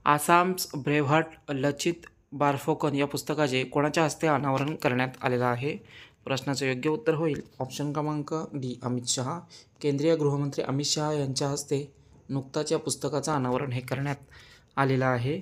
आसाम्स ब्रेव्हहार्ट लचित बारफोकन या पुस्तकाचे कोणाच्या हस्ते अनावरण करण्यात आलेलं आहे? प्रश्नाचं योग्य उत्तर होईल ऑप्शन क्रमांक डी अमित शहा. केंद्रीय गृहमंत्री अमित शहा यांच्या हस्ते नुकताच या पुस्तकाचं अनावरण हे करण्यात आलेलं आहे.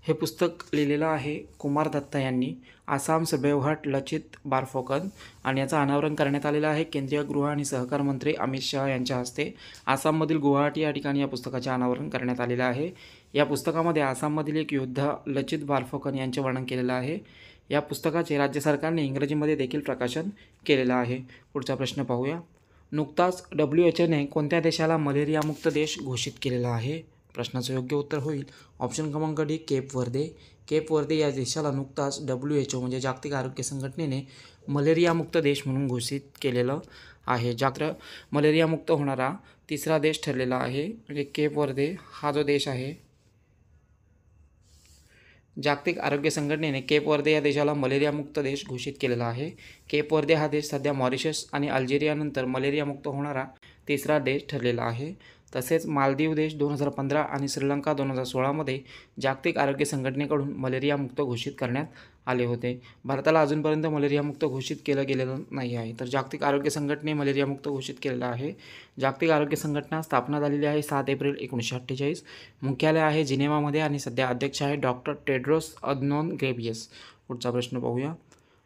हे पुस्तक लिहिलेलं आहे कुमार दत्ता यांनी. आसाम्स ब्रेव्हहार्ट लचित बारफोकन आणि याचं अनावरण करण्यात आलेलं आहे केंद्रीय गृह आणि सहकार मंत्री अमित शहा यांच्या हस्ते. आसाममधील गुवाहाटी या ठिकाणी या पुस्तकाचे अनावरण करण्यात आलेलं आहे. या पुस्तकामध्ये आसाममधील एक योद्धा लचित बारफोकन यांचे वर्णन केलेलं आहे. या पुस्तकाचे राज्य सरकारने इंग्रजीमध्ये देखील प्रकाशन केलेलं आहे. पुढचा प्रश्न पाहूया. नुकताच WHOने कोणत्या देशाला मलेरियामुक्त देश घोषित केलेला आहे? प्रश्नाचं योग्य उत्तर होईल ऑप्शन क्रमांक डी केप वर्दे. केप वर्दे या देशाला नुकताच WHO म्हणजे जागतिक आरोग्य संघटनेने मलेरियामुक्त देश म्हणून घोषित केलेलं आहे. मलेरियामुक्त होणारा तिसरा देश ठरलेला आहे. म्हणजे केप वर्दे हा जो देश आहे, जागतिक आरोग्य संघटनेने केप वर्दे या देशाला मलेरियामुक्त देश घोषित केलेला आहे. केप वर्दे हा देश सध्या मॉरिशस आणि अल्जेरियानंतर मलेरियामुक्त होणारा तिसरा देश ठरलेला आहे. तसेच मालदीव देश 2015 आणि श्रीलंका 2016मध्ये जागतिक आरोग्य संघटनेकडून मलेरियामुक्त घोषित करण्यात आले होते. भारताला अजूनपर्यंत मलेरियामुक्त घोषित केलं गेलेलं नाही आहे. तर जागतिक आरोग्य संघटने मलेरियामुक्त घोषित केलेलं आहे. जागतिक आरोग्य संघटना स्थापना झालेली आहे 7 एप्रिल 1948. मुख्यालय आहे जिनेवामध्ये आणि सध्या अध्यक्ष आहे डॉक्टर टेड्रोस अधनॉम घेब्रेयेसस. पुढचा प्रश्न पाहूया.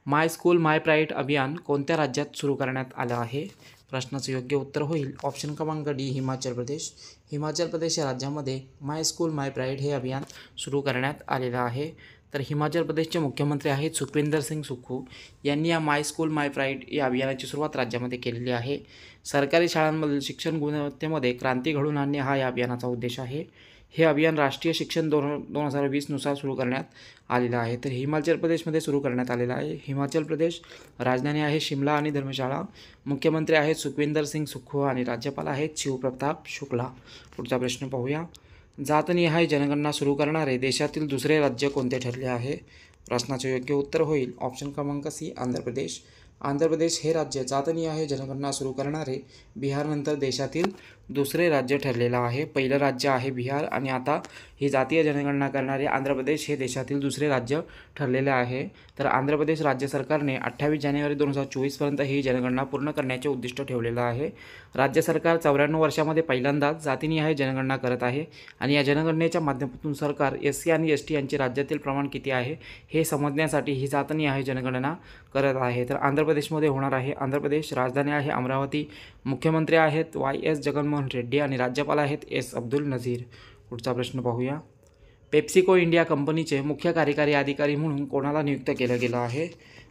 माय स्कूल माय प्राईड अभियान कोणत्या राज्यात सुरू करण्यात आलं आहे? प्रश्नाचं योग्य उत्तर होईल ऑप्शन क्रमांक डी हिमाचल प्रदेश. हिमाचल प्रदेश या राज्यामध्ये माय स्कूल माय प्राईड हे अभियान सुरू करण्यात आलेलं आहे. तर हिमाचल प्रदेशचे मुख्यमंत्री आहेत सुखविंदर सिंग सुक्खू यांनी या माय स्कूल माय प्राईड या अभियानाची सुरुवात राज्यामध्ये केलेली आहे. सरकारी शाळांमधील शिक्षण गुणवत्तेमध्ये क्रांती घडवून आणणे हा या अभियानाचा उद्देश आहे. हे अभियान राष्ट्रीय शिक्षण 2020 नुसार सुरू करण्यात आलेलं आहे. तर हिमाचल प्रदेशमध्ये सुरू करण्यात आलेलं आहे. हिमाचल प्रदेश राजधानी आहे शिमला आणि धर्मशाळा. मुख्यमंत्री आहेत सुखविंदर सिंग सुक्खू आणि राज्यपाल आहेत शिवप्रताप शुक्ला. पुढचा प्रश्न पाहूया. जातनिहाय जनगणना सुरू करणारे देशातील दुसरे राज्य कोणते ठरले आहे? प्रश्नाचे योग्य उत्तर होईल ऑप्शन क्रमांक सी आंध्र प्रदेश. आंध्र प्रदेश हे राज्य जातनिहाय जनगणना सुरू करणारे बिहारनंतर देशातील दुसरे राज्य ठरलेलं आहे. पहिलं राज्य आहे बिहार आणि आता ही जातीय जनगणना करणारे आंध्र प्रदेश हे देशातील दुसरे राज्य ठरलेले आहे. तर आंध्र प्रदेश राज्य सरकारने 28 जानेवारी 2024पर्यंत ही जनगणना पूर्ण करण्याचे उद्दिष्ट ठेवलेलं आहे. राज्य सरकार 94 वर्षामध्ये पहिल्यांदाच जातीनिहाय जनगणना करत आहे आणि या जनगणनेच्या माध्यमातून सरकार SC आणि ST यांचे राज्यातील प्रमाण किती आहे हे समजण्यासाठी ही जातनिहाय जनगणना करत आहे. तर आंध्र प्रदेशमध्ये होणार आहे. आंध्र प्रदेश राजधानी आहे अमरावती. मुख्यमंत्री आहेत YS जगनमोहन रेड्डी आणि राज्यपाल आहेत S अब्दुल नझीर. पुढचा प्रश्न पाहूया. पेप्सिको इंडिया कंपनीचे मुख्य कार्यकारी अधिकारी म्हणून कोणाला नियुक्त केलं गेलं आहे?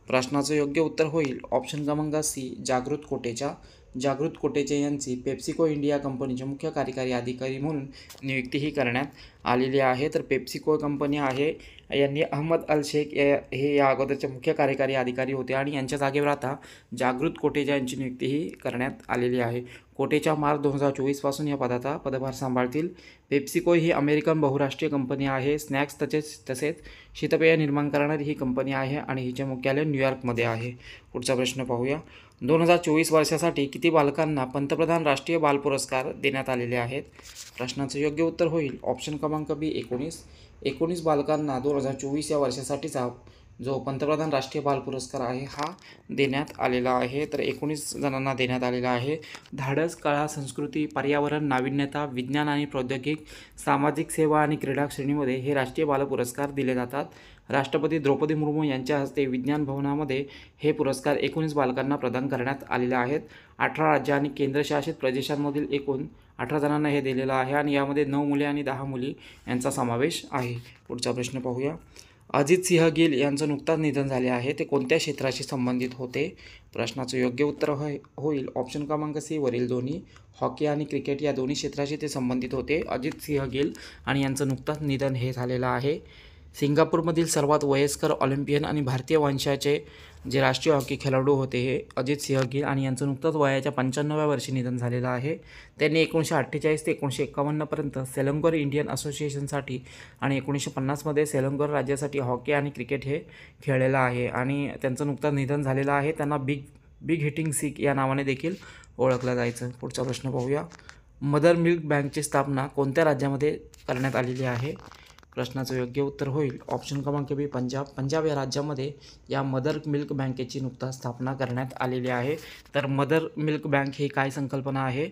प्रश्नाचं योग्य उत्तर होईल ऑप्शन क्रमांक सी जागृत कोटेचा. जागृत कोटेचे यांची पेप्सिको इंडिया कंपनीचे मुख्य कार्यकारी अधिकारी म्हणून नियुक्तीही करण्यात आलेली आहे. तर पेप्सिको कंपनी आहे यांनी अहमद अल शेख हे या अगोदरचे मुख्य कार्यकारी अधिकारी होते आणि यांच्या जागेवर आता जागृत कोटेचा यांची नियुक्तीही करण्यात आलेली आहे. कोटेचा मार्च 2024पासून या पदाचा पदभार सांभाळतील. पेप्सिको ही अमेरिकन बहुराष्ट्रीय कंपनी आहे. स्नॅक्स तसेच शीतपेय निर्माण करणारी ही कंपनी आहे आणि हिचे मुख्यालय न्यूयॉर्कमध्ये आहे. पुढचा प्रश्न पाहूया. 2024 वर्षासाठी किती बालकांना पंतप्रधान राष्ट्रीय बाल पुरस्कार देण्यात आलेले आहेत? प्रश्नाचं योग्य उत्तर होईल ऑप्शन क्रमांक बी 19 बालकांना 2024 या वर्षासाठीचा जो पंतप्रधान राष्ट्रीय बाल पुरस्कार आहे हा देण्यात आलेला आहे. तर 19 जणांना देण्यात आलेला आहे. धाडस, कला, संस्कृती, पर्यावरण, नाविन्यता, विज्ञान आणि प्रौद्योगिक, सामाजिक सेवा आणि क्रीडा श्रेणीमध्ये हे राष्ट्रीय बाल पुरस्कार दिले जातात. राष्ट्रपती द्रौपदी मुर्मू यांच्या हस्ते विज्ञान भवनामध्ये हे पुरस्कार 19 बालकांना प्रदान करण्यात आलेले आहेत. 18 राज्य आणि केंद्रशासित प्रदेशांमधील एकूण 18 जणांना हे दिलेलं आहे आणि यामध्ये 9 मुले आणि 10 मुली यांचा समावेश आहे. पुढचा प्रश्न पाहूया. अजित सिंह गिल यांचं नुकताच निधन झाले आहे. ते कोणत्या क्षेत्राशी संबंधित होते? प्रश्नाचं योग्य उत्तर होईल ऑप्शन क्रमांक सी वरील दोन्ही. हॉकी आणि क्रिकेट या दोन्ही क्षेत्राशी ते संबंधित होते. अजित सिंह गिल आणि यांचं नुकताच निधन हे झालेलं आहे. सिंगापूरमधील सर्वात वयस्कर ऑलिम्पियन आणि भारतीय वंशाचे जे राष्ट्रीय हॉकी खेळाडू होते हे अजित सिंह गिल आणि यांचं नुकताच वयाच्या 95व्या वर्षी निधन झालेलं आहे. त्यांनी 1948 ते 1951पर्यंत सेलंगोर इंडियन असोसिएशनसाठी आणि 1950मध्ये सेलंगोर राज्यासाठी हॉकी आणि क्रिकेट हे खेळलेलं आहे आणि त्यांचं नुकताच निधन झालेलं आहे. त्यांना बिग हिटिंग सिख या नावाने देखील ओळखलं जायचं. पुढचा प्रश्न पाहूया. मदर मिल्क बँकची स्थापना कोणत्या राज्यामध्ये करण्यात आलेली आहे? प्रश्नाचं योग्य उत्तर होईल ऑप्शन क्रमांक बी पंजाब. पंजाब या राज्यामध्ये या मदर मिल्क बँकेची नुकताच स्थापना करण्यात आलेली आहे. तर मदर मिल्क बँक ही काय संकल्पना आहे,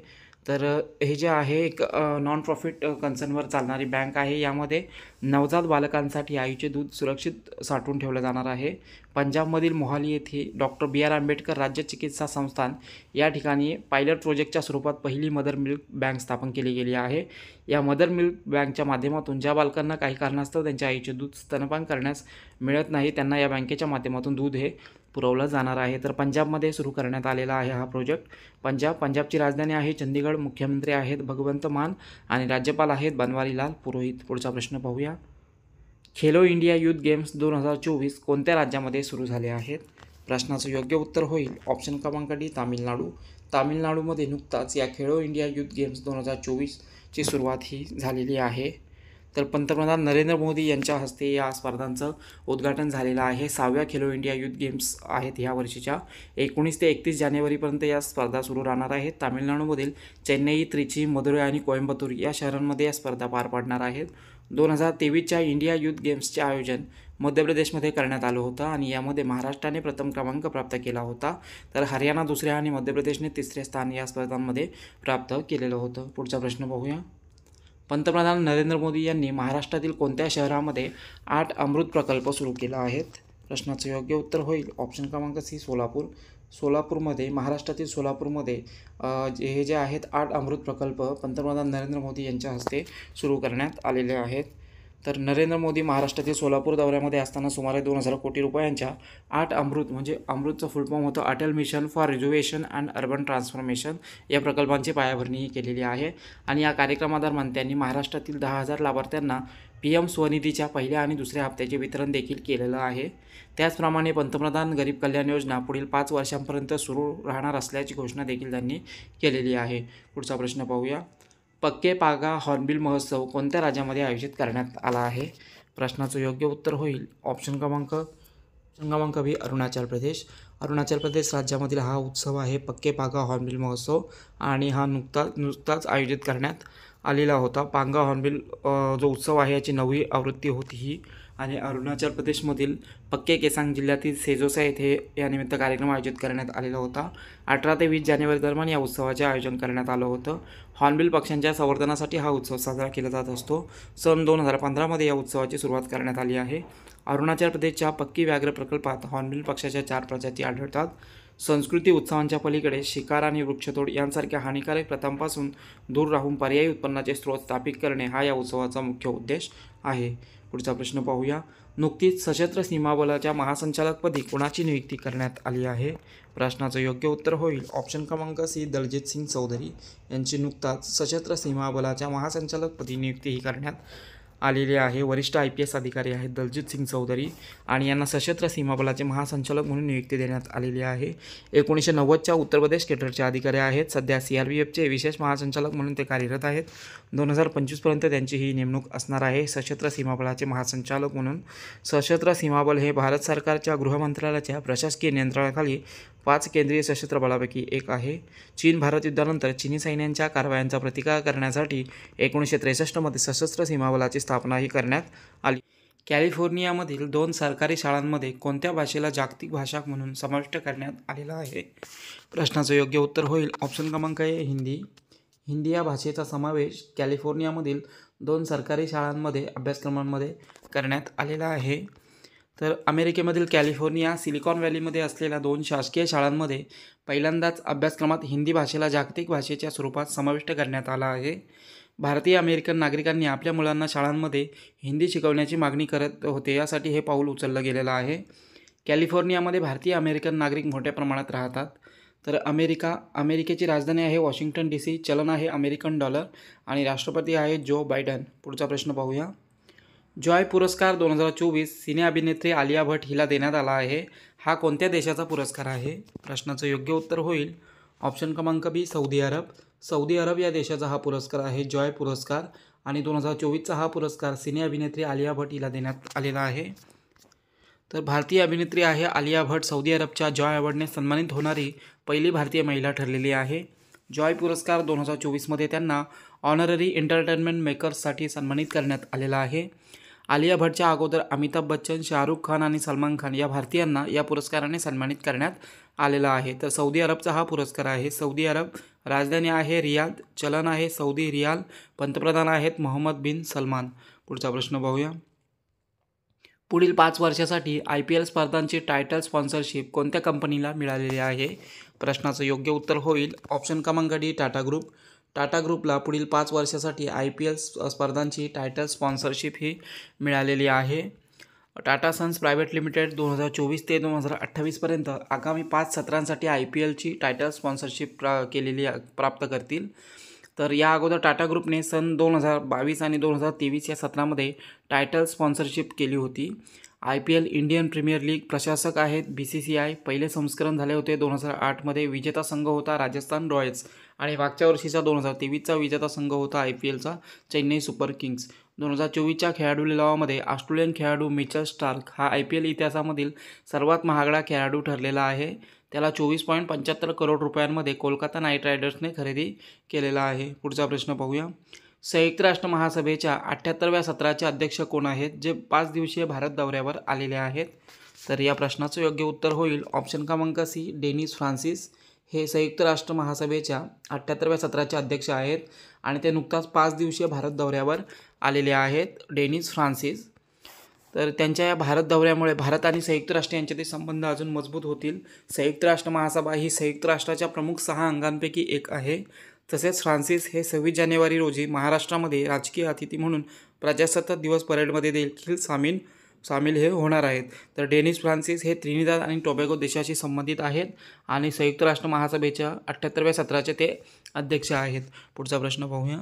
तर हे जे आहे एक नॉन प्रॉफिट कन्सर्नवर चालणारी बँक आहे. यामध्ये नवजात बालकांसाठी आईचे दूध सुरक्षित साठवून ठेवलं जाणार आहे. पंजाबमधील मोहाली येथे डॉक्टर बी आर आंबेडकर राज्य चिकित्सा संस्थान या ठिकाणी पायलट प्रोजेक्टच्या स्वरूपात पहिली मदर मिल्क बँक स्थापन केली गेली आहे. या मदर मिल्क बँकच्या माध्यमातून ज्या बालकांना काही कारणास्तव त्यांच्या आईचे दूध स्तनपान करण्यास मिळत नाही, त्यांना या बँकेच्या माध्यमातून दूध हे पुरवलं जाणार आहे. तर पंजाबमध्ये सुरू करण्यात आलेला आहे हा प्रोजेक्ट. पंजाबची राजधानी आहे चंदीगड. मुख्यमंत्री आहेत भगवंत मान आणि राज्यपाल आहेत बनवारीलाल पुरोहित. पुढचा प्रश्न पाहूया. खेलो इंडिया यूथ गेम्स 2024 कोणत्या राज्यामध्ये सुरू झाले आहेत? प्रश्नाचं योग्य उत्तर होईल ऑप्शन क्रमांक डी तामिळनाडू. तामिळनाडूमध्ये नुकताच या खेलो इंडिया यूथ गेम्स 2024ची सुरुवात ही झालेली आहे. तर पंतप्रधान नरेंद्र मोदी यांच्या हस्ते या स्पर्धांचं उद्घाटन झालेलं आहे. 6व्या खेलो इंडिया यूथ गेम्स आहेत ह्या वर्षीच्या. 19 ते 31 जानेवारीपर्यंत या स्पर्धा सुरू राहणार आहेत. तामिळनाडूमधील चेन्नई, त्रिची, मदुरै आणि कोइंबतूर या शहरांमध्ये या स्पर्धा पार पडणार आहेत. 2023च्या इंडिया यूथ गेम्सचे आयोजन मध्य प्रदेशमध्ये करण्यात आलं होतं आणि यामध्ये महाराष्ट्राने प्रथम क्रमांक प्राप्त केला होता. तर हरियाणा दुसऱ्या आणि मध्य प्रदेशने तिसरे स्थान या स्पर्धांमध्ये प्राप्त केलेलं होतं. पुढचा प्रश्न पाहूया. पंतप्रधान नरेंद्र मोदी यांनी महाराष्ट्रातील कोणत्या शहरामध्ये 8 अमृत प्रकल्प सुरू केला आहेत? प्रश्नाचं योग्य उत्तर होईल ऑप्शन क्रमांक सी सोलापूर. सोलापूरमध्ये महाराष्ट्रातील सोलापूरमध्ये हे जे आहेत 8 अमृत प्रकल्प पंतप्रधान नरेंद्र मोदी यांच्या हस्ते सुरू करण्यात आलेले आहेत. तर नरेंद्र मोदी महाराष्ट्रातील सोलापूर दौऱ्यामध्ये असताना सुमारे 2000 कोटी रुपयांच्या 8 अमृत म्हणजे अमृतचं फुल फॉर्म होतं Atal mission for rejuvenation and urban transformation या प्रकल्पांची पायाभरणीही केलेली आहे. आणि या कार्यक्रमादरम्यान त्यांनी महाराष्ट्रातील 10,000 लाभार्थ्यांना PM स्वनिधीच्या पहिल्या आणि दुसऱ्या हप्त्याचे वितरण देखील केलेलं आहे. त्याचप्रमाणे पंतप्रधान गरीब कल्याण योजना पुढील 5 वर्षांपर्यंत सुरू राहणार असल्याची घोषणा देखील त्यांनी केलेली आहे. पुढचा प्रश्न पाहूया. पक्के पागा हॉर्नबिल महोत्सव कोणत्या राज्यामध्ये आयोजित करण्यात आला आहे? प्रश्नाचं योग्य उत्तर होईल ऑप्शन क्रमांक बी अरुणाचल प्रदेश. अरुणाचल प्रदेश राज्यामधील हा उत्सव आहे पक्के पागा हॉर्नबिल महोत्सव आणि हा नुकताच आयोजित करण्यात आलेला होता. पांगा हॉर्नबिल जो उत्सव आहे याची 9वी आवृत्ती होती ही. आणि अरुणाचल प्रदेशमधील पक्के केसांग जिल्ह्यातील सेजोसा येथे यानिमित्त कार्यक्रम आयोजित करण्यात आलेला होता. 18 ते 20 जानेवारी दरम्यान या उत्सवाचे आयोजन करण्यात आलं होतं. हॉर्नबिल पक्ष्यांच्या संवर्धनासाठी हा उत्सव साजरा केला जात असतो. सन 2015मध्ये या उत्सवाची सुरुवात करण्यात आली आहे. अरुणाचल प्रदेशच्या पक्की व्याघ्र प्रकल्पात हॉर्नबिल पक्ष्याच्या 4 प्रजाती आढळतात. संस्कृती उत्सवांच्या पलीकडे शिकार आणि वृक्षतोड यांसारख्या हानिकारक प्रथांपासून दूर राहून पर्यायी उत्पन्नाचे स्रोत स्थापित करणे हा या उत्सवाचा मुख्य उद्देश आहे. पुढचा प्रश्न पाहूया. नुकतीच सशस्त्र सीमा बलाच्या महासंचालकपदी कोणाची नियुक्ती करण्यात आली आहे? प्रश्नाचं योग्य उत्तर होईल ऑप्शन क्रमांक सी दलजीत सिंग चौधरी यांची नुकताच सशस्त्र सीमा बलाच्या महासंचालकपदी नियुक्ती करण्यात आलेले आहे. वरिष्ठ IPS अधिकारी आहेत दलजीत सिंग चौधरी आणि यांना सशस्त्र सीमा बलाचे महासंचालक म्हणून नियुक्ती देण्यात आलेली आहे. 1990च्या उत्तर प्रदेश केडरचे अधिकारी आहेत. सध्या CRPFचे विशेष महासंचालक म्हणून ते कार्यरत आहेत. 2025पर्यंत त्यांची ही नेमणूक असणार आहे सशस्त्र सीमा बलाचे महासंचालक म्हणून. सशस्त्र सीमा बल हे भारत सरकारच्या गृह मंत्रालयाच्या प्रशासकीय नियंत्रणाखाली 5 केंद्रीय सशस्त्र बलापैकी एक आहे. चीन भारत युद्धानंतर चीनी सैन्यांच्या कारवायांचा प्रतिकार करण्यासाठी 1963मध्ये सशस्त्र सीमा बलाची स्थापनाही करण्यात आली. कॅलिफोर्नियामधील 2 सरकारी शाळांमध्ये कोणत्या भाषेला जागतिक भाषा म्हणून समाविष्ट करण्यात आलेला आहे? प्रश्नाचं योग्य उत्तर होईल ऑप्शन क्रमांक ए हिंदी. हिंदी या भाषेचा समावेश कॅलिफोर्नियामधील 2 सरकारी शाळांमध्ये अभ्यासक्रमांमध्ये करण्यात आलेला आहे. तर अमेरिकेमधील कॅलिफोर्निया सिलिकॉन व्हॅलीमध्ये असलेल्या 2 शासकीय शाळांमध्ये पहिल्यांदाच अभ्यासक्रमात हिंदी भाषेला जागतिक भाषेच्या स्वरूपात समाविष्ट करण्यात आला आहे. भारतीय अमेरिकन नागरिकांनी आपल्या मुलांना शाळांमध्ये हिंदी शिकवण्याची मागणी करत होते. यासाठी हे पाऊल उचललं गेलेलं आहे. कॅलिफोर्नियामध्ये भारतीय अमेरिकन नागरिक मोठ्या प्रमाणात राहतात. तर अमेरिकेची राजधानी आहे वॉशिंग्टन DC. चलन आहे अमेरिकन डॉलर आणि राष्ट्रपती आहे जो बायडन. पुढचा प्रश्न पाहूया. जॉय पुरस्कार 2024 सिने अभिनेत्री आलिया भट्ट हिला देण्यात आला आहे. हा कोणत्या देशाचा पुरस्कार आहे? प्रश्नाचं योग्य उत्तर होईल ऑप्शन क्रमांक बी सौदी अरब. सौदी अरब या देशाचा हा पुरस्कार आहे जॉय पुरस्कार आणि 2024चा हा पुरस्कार सिने अभिनेत्री आलिया भट्ट हिला देण्यात आलेला आहे. तर भारतीय अभिनेत्री आहे आलिया भट्ट सौदी अरबच्या जॉय अवॉर्डने सन्मानित होणारी पहिली भारतीय महिला ठरलेली आहे. जॉय पुरस्कार 2024मध्ये त्यांना ऑनररी एंटरटेनमेंट मेकर्ससाठी सन्मानित करण्यात आलेला आहे. आलिया भटच्या अगोदर अमिताभ बच्चन, शाहरुख खान आणि सलमान खान या भारतीयांना या पुरस्काराने सन्मानित करण्यात आलेला आहे. तर सौदी अरबचा हा पुरस्कार आहे. सौदी अरब, राजधानी आहे रियाद, चलन आहे सौदी रियाल, पंतप्रधान आहेत मोहम्मद बिन सलमान. पुढचा प्रश्न पाहूया. पुढील 5 वर्षासाठी IPL स्पर्धांची टायटल स्पॉन्सरशिप कोणत्या कंपनीला मिळालेली आहे? प्रश्नाचं योग्य उत्तर होईल ऑप्शन क्रमांक डी, टाटा ग्रुप. टाटा ग्रुपला पुढील 5 वर्षासाठी IPL स्पर्धांची टायटल स्पॉन्सरशिप ही मिळालेली आहे. टाटा सन्स प्रायव्हेट लिमिटेड 2024 ते 2028 पर्यंत आगामी 5 सत्रांसाठी IPLची टायटल स्पॉन्सरशिप प्राप्त करतील. तर या अगोदर टाटा ग्रुपने सन 2022 आणि 2023 या सत्रामध्ये टायटल स्पॉन्सरशिप केली होती. IPL इंडियन प्रीमियर लीग प्रशासक आहेत BCCI. पहिले संस्करण झाले होते 2008मध्ये. विजेता संघ होता राजस्थान रॉयल्स आणि मागच्या वर्षीचा 2023चा विजेता संघ होता IPLचा चेन्नई सुपर किंग्स. 2024च्या खेळाडू लिलावामध्ये ऑस्ट्रेलियन खेळाडू मिचेल स्टार्क हा IPL इतिहासामधील सर्वात महागडा खेळाडू ठरलेला आहे. त्याला 24.75 करोड रुपयांमध्ये कोलकाता नाईट रायडर्सने खरेदी केलेला आहे. पुढचा प्रश्न पाहूया. संयुक्त राष्ट्र महासभेच्या 78व्या सत्राचे अध्यक्ष कोण आहेत, जे 5 दिवसीय भारत दौऱ्यावर आलेले आहेत? तर या प्रश्नाचं योग्य उत्तर होईल ऑप्शन क्रमांक सी, डेनिस फ्रान्सिस. हे संयुक्त राष्ट्र महासभेच्या 78व्या सत्राचे अध्यक्ष आहेत आणि ते नुकताच 5 दिवसीय भारत दौऱ्यावर आलेले आहेत, डेनिस फ्रान्सिस. तर त्यांच्या या भारत दौऱ्यामुळे भारत आणि संयुक्त राष्ट्र यांच्यातील संबंध अजून मजबूत होतील. संयुक्त राष्ट्र महासभा ही संयुक्त राष्ट्राच्या प्रमुख 6 अंगांपैकी एक आहे. तसेच फ्रान्सिस हे 26 जानेवारी रोजी महाराष्ट्रामध्ये राजकीय अतिथी म्हणून प्रजासत्ताक दिवस परेडमध्ये देखील सामील हे होणार आहेत. तर डेनिस फ्रान्सिस हे त्रिनिदाद आणि टोबॅगो देशाशी संबंधित आहेत आणि संयुक्त राष्ट्र महासभेच्या 78व्या सत्राचे ते अध्यक्ष आहेत. पुढचा प्रश्न पाहूया.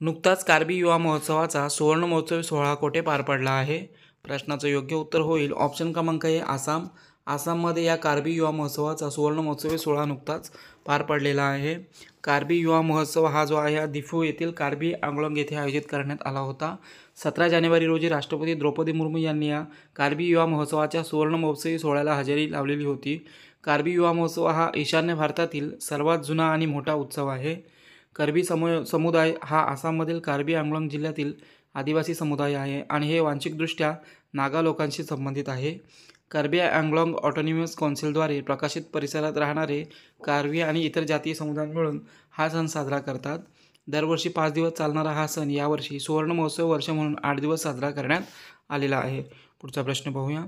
नुकताच कार्बी युवा महोत्सवाचा सुवर्ण महोत्सवी सोहळा कोठे पार पडला आहे? प्रश्नाचं योग्य उत्तर होईल ऑप्शन क्रमांक ए, आसाम. आसाममध्ये या कार्बी युवा महोत्सवाचा सुवर्ण महोत्सवी सोहळा नुकताच पार पडलेला आहे. कार्बी युवा महोत्सव हा जो आहे दिफू येथील कार्बी आंग्लोंग येथे आयोजित करण्यात आला होता. 17 जानेवारी रोजी राष्ट्रपती द्रौपदी मुर्मू यांनी या कार्बी युवा महोत्सवाच्या सुवर्ण महोत्सवी सोहळ्याला हजेरी लावलेली होती. कार्बी युवा महोत्सव हा ईशान्य भारतातील सर्वात जुना आणि मोठा उत्सव आहे. कार्बी समुदाय हा आसाममधील कार्बी आंग्लोंग जिल्ह्यातील आदिवासी समुदाय आहे आणि हे वांशिकदृष्ट्या नागा लोकांशी संबंधित आहे. कार्बी आंग्लोंग ऑटोनॉमस कौन्सिलद्वारे प्रकाशित परिसरात राहणारे कार्बी आणि इतर जातीय समुदाय मिळून हा सण साजरा करतात. दरवर्षी 5 दिवस चालणारा हा सण यावर्षी सुवर्ण महोत्सव वर्ष म्हणून 8 दिवस साजरा करण्यात आलेला आहे. पुढचा प्रश्न पाहूया.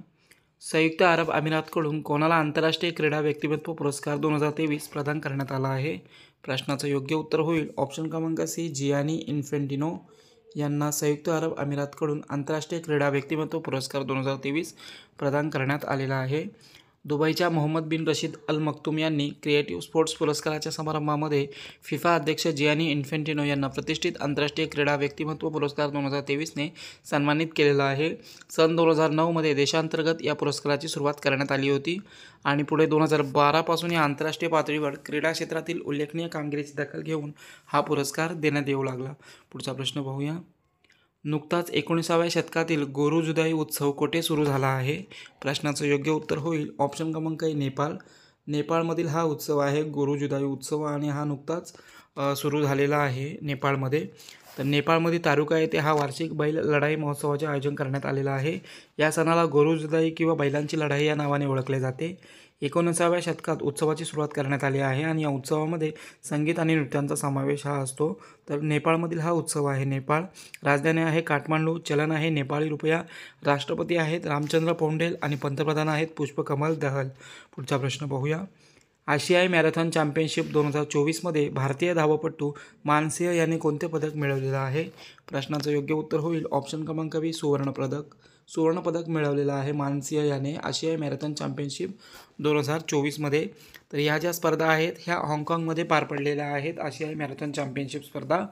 संयुक्त अरब अमिरातकडून कोणाला आंतरराष्ट्रीय क्रीडा व्यक्तिमत्व पुरस्कार 2023 प्रदान करण्यात आला आहे? प्रश्नाचं योग्य उत्तर होईल ऑप्शन क्रमांक सी, जियानी इन्फेंटिनो यांना संयुक्त अरब अमिरातकडून आंतरराष्ट्रीय क्रीडा व्यक्तिमत्व पुरस्कार 2023 प्रदान करण्यात आलेला आहे. दुबईच्या मोहम्मद बिन रशीद अल मक्तूम यांनी क्रिएटिव्ह स्पोर्ट्स पुरस्काराच्या समारंभामध्ये फिफा अध्यक्ष जियानी इन्फेंटिनो यांना प्रतिष्ठित आंतरराष्ट्रीय क्रीडा व्यक्तिमत्व पुरस्कार 2023ने सन्मानित केलेला आहे. सन 2009मध्ये देशांतर्गत या पुरस्काराची सुरुवात करण्यात आली होती आणि पुढे 2012 पासून या आंतरराष्ट्रीय पातळीवर क्रीडा क्षेत्रातील उल्लेखनीय कामगिरीची दखल घेऊन हा पुरस्कार देण्यात येऊ लागला. पुढचा प्रश्न पाहूया. नुकताच 19व्या शतकातील गोरू जुदाई उत्सव कोठे सुरू झाला आहे? प्रश्नाचं योग्य उत्तर होईल ऑप्शन क्रमांक ए, नेपाळ. नेपाळमधील हा उत्सव आहे गोरू जुदाई उत्सव आणि हा नुकताच सुरू झालेला आहे नेपाळमध्ये. तर नेपाळमध्ये तारुका येथे हा वार्षिक बैल लढाई महोत्सवाचे आयोजन करण्यात आलेलं आहे. या सणाला गोरू जुदाई किंवा बैलांची लढाई या नावाने ओळखले जाते. 19व्या शतकात उत्सवाची सुरुवात करण्यात आली आहे आणि या उत्सवामध्ये संगीत आणि नृत्यांचा समावेश हा असतो. तर नेपाळमधील हा उत्सव आहे नेपाळ. राजधानी आहे काठमांडू. चलन आहे नेपाळी रुपया. राष्ट्रपती आहेत रामचंद्र पौंडेल आणि पंतप्रधान आहेत पुष्पकमल दहल. पुढचा प्रश्न पाहूया. आशियाई मॅरेथॉन चॅम्पियनशिप 2024मध्ये भारतीय धावपटू मानसिंह यांनी कोणते पदक मिळवलेलं आहे? प्रश्नाचं योग्य उत्तर होईल ऑप्शन क्रमांक बी, सुवर्णपदक मिळवलेलं आहे मानसिंह याने आशियाई मॅरेथॉन चॅम्पियनशिप 2024मध्ये. तर ह्या ज्या स्पर्धा आहेत ह्या हाँगकाँगमध्ये पार पडलेल्या आहेत, आशियाई मॅरेथॉन चॅम्पियनशिप स्पर्धा.